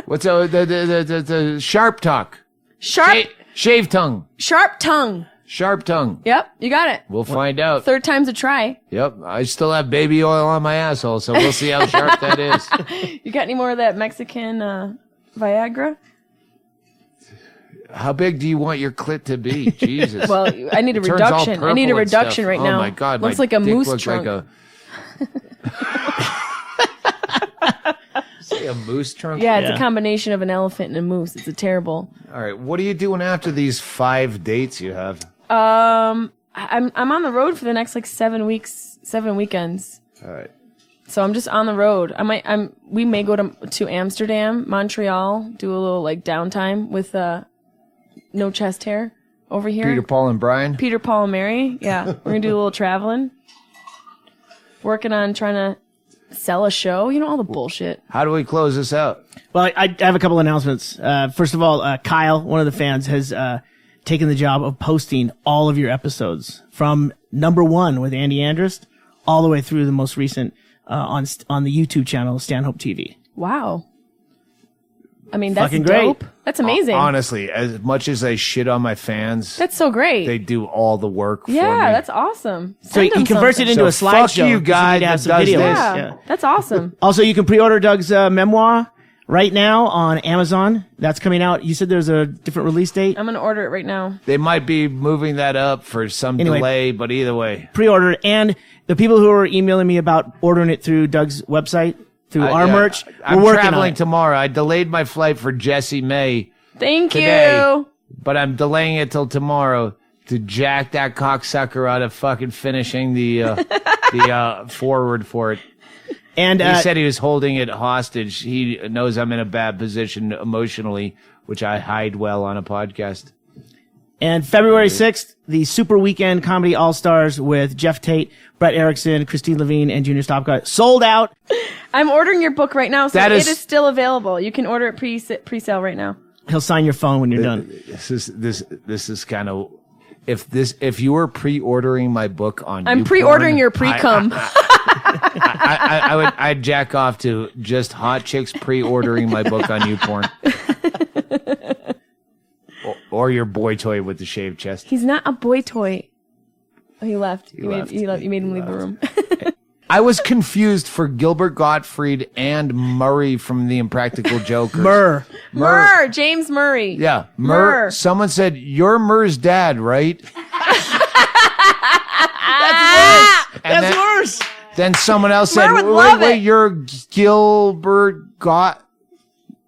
What's the sharp talk? Shave tongue. Sharp tongue. Sharp tongue. Yep, you got it. We'll find out. Third time's a try. Yep. I still have baby oil on my asshole, so we'll see how sharp that is. You got any more of that Mexican Viagra? How big do you want your clit to be? Jesus. Well, I need a It turns all reduction. I need a purple and reduction stuff. right now. Oh my God. Looks my like a dick moose looks trunk. Like Say a moose trunk? Yeah, it's a combination of an elephant and a moose. It's a terrible. All right. What are you doing after these 5 dates you have? I'm on the road for the next like 7 weeks, 7 weekends. All right. So I'm just on the road. We may go to Amsterdam, Montreal, do a little like downtime with no chest hair over here. Peter, Paul, and Brian? Peter, Paul, and Mary. Yeah, we're gonna do a little traveling. Working on trying to sell a show. You know, all the bullshit. How do we close this out? Well, I have a couple announcements. First of all, Kyle, one of the fans, has taken the job of posting all of your episodes from number 1 with Andy Andrist all the way through the most recent on the YouTube channel Stanhope TV. Wow. I mean, that's Fucking great. dope. That's amazing. Honestly, as much as I shit on my fans, That's so great. they do all the work for me. Yeah, that's awesome. So he converts it into a So slideshow. fuck you, 'cause guy need to have that some does videos. this. Yeah, that's awesome. Also, you can pre-order Doug's memoir right now on Amazon. That's coming out. You said there's a different release date. I'm going to order it right now. They might be moving that up for some Anyway. delay, but either way. Pre-order, and the people who are emailing me about ordering it through Doug's website, through our Yeah, merch, I'm we're working on traveling it. tomorrow. I delayed my flight for Jessiemae Thank today, you. but I'm delaying it till tomorrow to jack that cocksucker out of fucking finishing the forward for it. And He said he was holding it hostage. He knows I'm in a bad position emotionally, which I hide well on a podcast. And February 6th, the Super Weekend Comedy All-Stars with Jeff Tate, Brett Erickson, Christine Levine, and Junior Stopcock. Sold out. I'm ordering your book right now, so That it is- is still available. You can order it pre-sale right now. He'll sign your phone when you're done. This is kind of if you were pre-ordering my book on I'm YouPorn, pre-ordering your pre-cum. I'd jack off to just hot chicks pre-ordering my book on YouPorn. or your boy toy with the shaved chest. He's not a boy toy. Oh, he left. left. You made him leave the room. I was confused for Gilbert Gottfried and Murray from the Impractical Jokers. Murr. James Murray. Yeah, Murr. Someone said, "You're Murr's dad, right?" That's worse. Then someone else said, Murr would "Wait, love it. you're Gilbert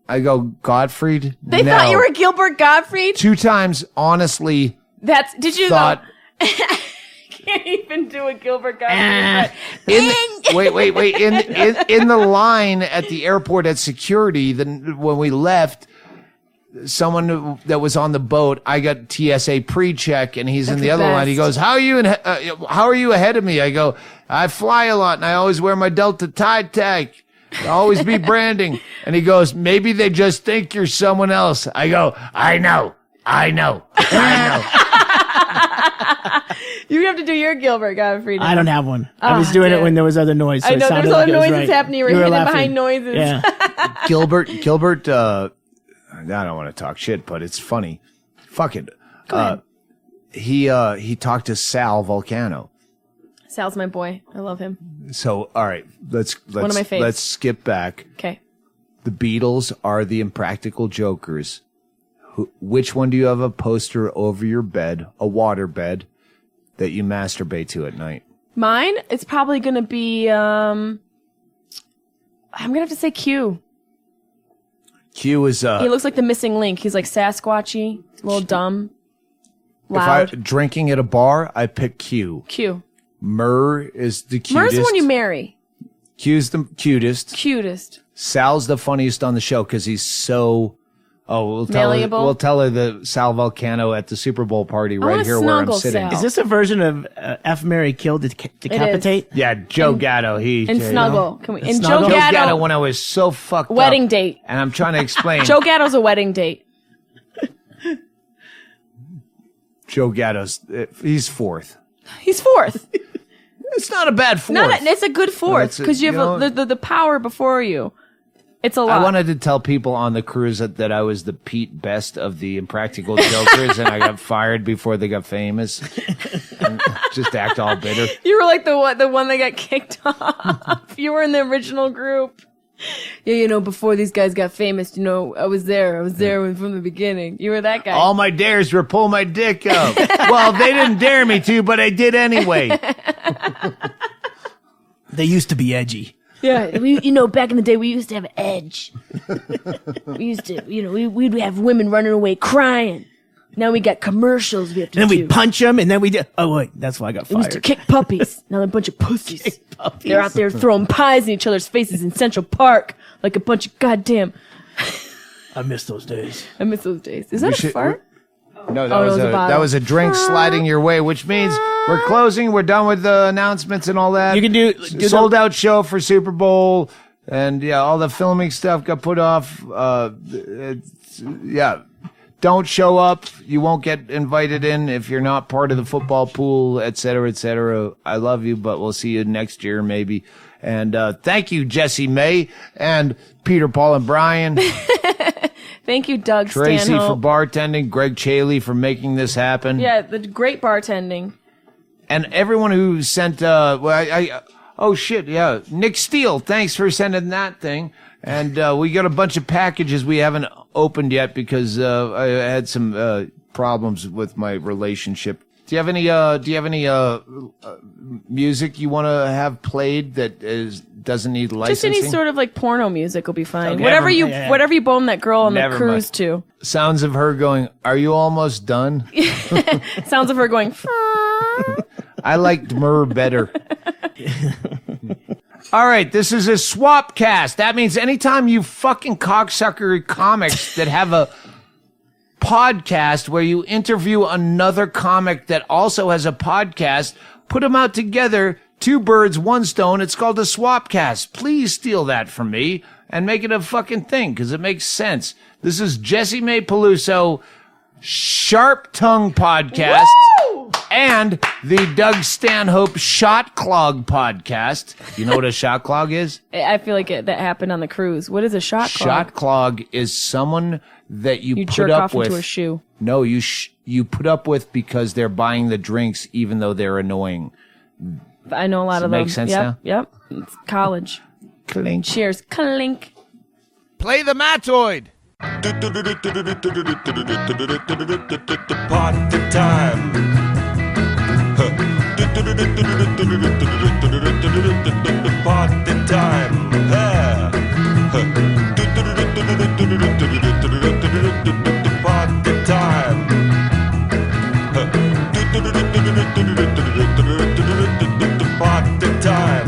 I go, Gottfried? They No. thought you were Gilbert Gottfried? 2 times, honestly, Did you thought... can't even do a Gilbert Gottfried. Wait. In the line at the airport at security, when we left, someone that was on the boat, I got TSA pre-check, and he's in That's the the other line. He best. goes, how are you ahead of me? I go, I fly a lot, and I always wear my Delta Tide tag. I'll always be branding. And he goes, maybe they just think you're someone else. I go, I know. You have to do your Gilbert Gottfried. I don't have one. I was doing it damn. when there was other noise. So I it know sounded there's like other it was noises right. happening. You were You hidden laughing. behind noises. Yeah. Gilbert, I don't want to talk shit, but it's funny. Fuck it. He talked to Sal Vulcano. Sal's my boy. I love him. So, all right, let's of my faves. let's skip back. Okay. The Beatles are the Impractical Jokers. Which one do you have a poster over your bed, a water bed, that you masturbate to at night? Mine, it's probably going to be, I'm going to have to say Q. Q is, He looks like the missing link. He's like Sasquatchy, a little dumb, loud. if I drinking at a bar, I pick Q. Q. Murr is the cutest. Murr's the one you marry. Q's the cutest. Cutest. Sal's the funniest on the show because he's so... Oh, Malleable? we'll tell her the Sal Vulcano at the Super Bowl party right wanna here where I'm snuggle sitting. Sal. Is this a version of F, Marry, Kill, Decapitate? Yeah, Joe Gatto. And Snuggle. Can we? And Snuggle? Joe Joe Gatto Gatto, when I was so fucked up. wedding date. And I'm trying to explain. Joe Gatto's a wedding date. Joe Gatto's, he's fourth. He's fourth. It's not a bad fourth. It's a good fourth it's a- because you you have know- the power before you. It's a lot. I wanted to tell people on the cruise that I was the Pete Best of the Impractical Jokers, and I got fired before they got famous. And just act all bitter. You were like the one that got kicked off. You were in the original group. Yeah, before these guys got famous, I was there. I was there from the beginning. You were that guy. All my dares were pull my dick up. Well, they didn't dare me to, but I did anyway. They used to be edgy. Yeah, back in the day, we used to have an edge. We used to, we'd have women running away crying. Now we got commercials we have to And then do. we punch them, and then we did. Oh wait, that's why I got We used to fired. kick puppies. Now they're a bunch of pussies. Kick puppies. They're out there throwing pies in each other's faces in Central Park like a bunch of goddamn. I miss those days. I miss those days. Is that a should- fart? No, Oh, that was a bottle. that was a drink sliding your way, which means we're closing. We're done with the announcements and all that. You can do sold out show for Super Bowl, and yeah, all the filming stuff got put off. Don't show up. You won't get invited in if you're not part of the football pool, et cetera, et cetera. I love you, but we'll see you next year maybe. And thank you, Jessimae, and Peter, Paul, and Brian. Thank you, Doug Tracy Stanhope. for bartending. Ggreg Chaille for making this happen. Yeah, the great bartending. And everyone who sent, oh shit, yeah. Nick Steele, thanks for sending that thing. And we got a bunch of packages we haven't opened yet because I had some problems with my relationship. Do you have any music you want to have played that doesn't need licensing? Just any sort of like porno music will be fine. Okay. Whatever you bone that girl on the Never cruise mind. to. Sounds of her going, "Are you almost done?" Sounds of her going. I liked Murr better. All right, this is a Swapcast. That means anytime you fucking cocksucker comics that have a podcast where you interview another comic that also has a podcast, put them out together, 2 birds, 1 stone. It's called a Swapcast. Please steal that from me and make it a fucking thing because it makes sense. This is Jessimae Peluso Sharp Tongue Podcast. Woo! And the Doug Stanhope Shotclog Podcast. You know what a shotclog is? I feel like that happened on the cruise. What is a shot clog? Shotclog is someone that you put jerk up off with. into a shoe. No, you put up with because they're buying the drinks even though they're annoying. I know a lot Does it of them. make sense yep, now? Yep. It's college. Clink. Cheers. Clink. Play the Mattoid. Party time. Party time. Party time. Party time.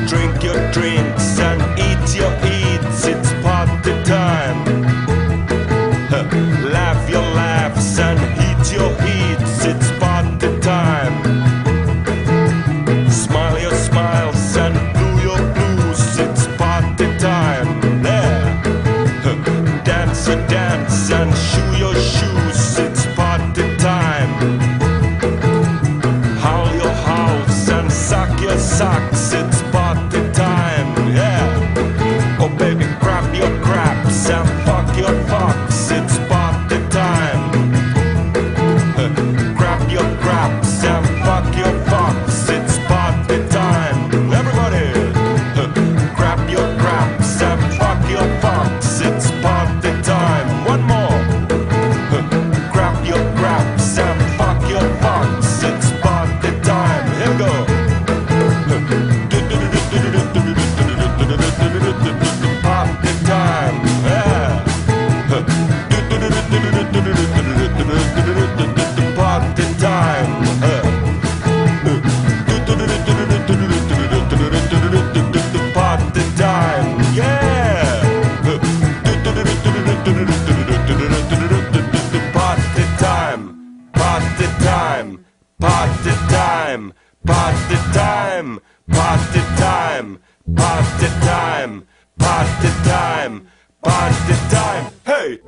Drink your drinks and eat your eats. It's party time. Laugh your laughs and heat your heats. It's party time. Smile your smiles and blue your blues. It's party time. There. Dance your dance and shoe your shoes. It's party time. Howl your howls and suck your socks. It's party time. Yeah. Oh baby, grab your craps and fuck your fucks. It's party time. Grab your craps and fuck your fucks. It's party time. Everybody, grab your craps and fuck your fucks. It's party time. One more. Grab your craps and fuck your fucks. It's party time. Here we go. Party time. Yeah. Party time. Party time. Yeah. Party time. Party time. Party time. Party time. Party time. Party time. Party time. Party time. Hey.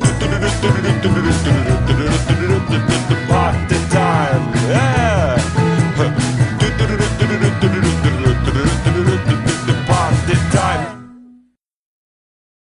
Party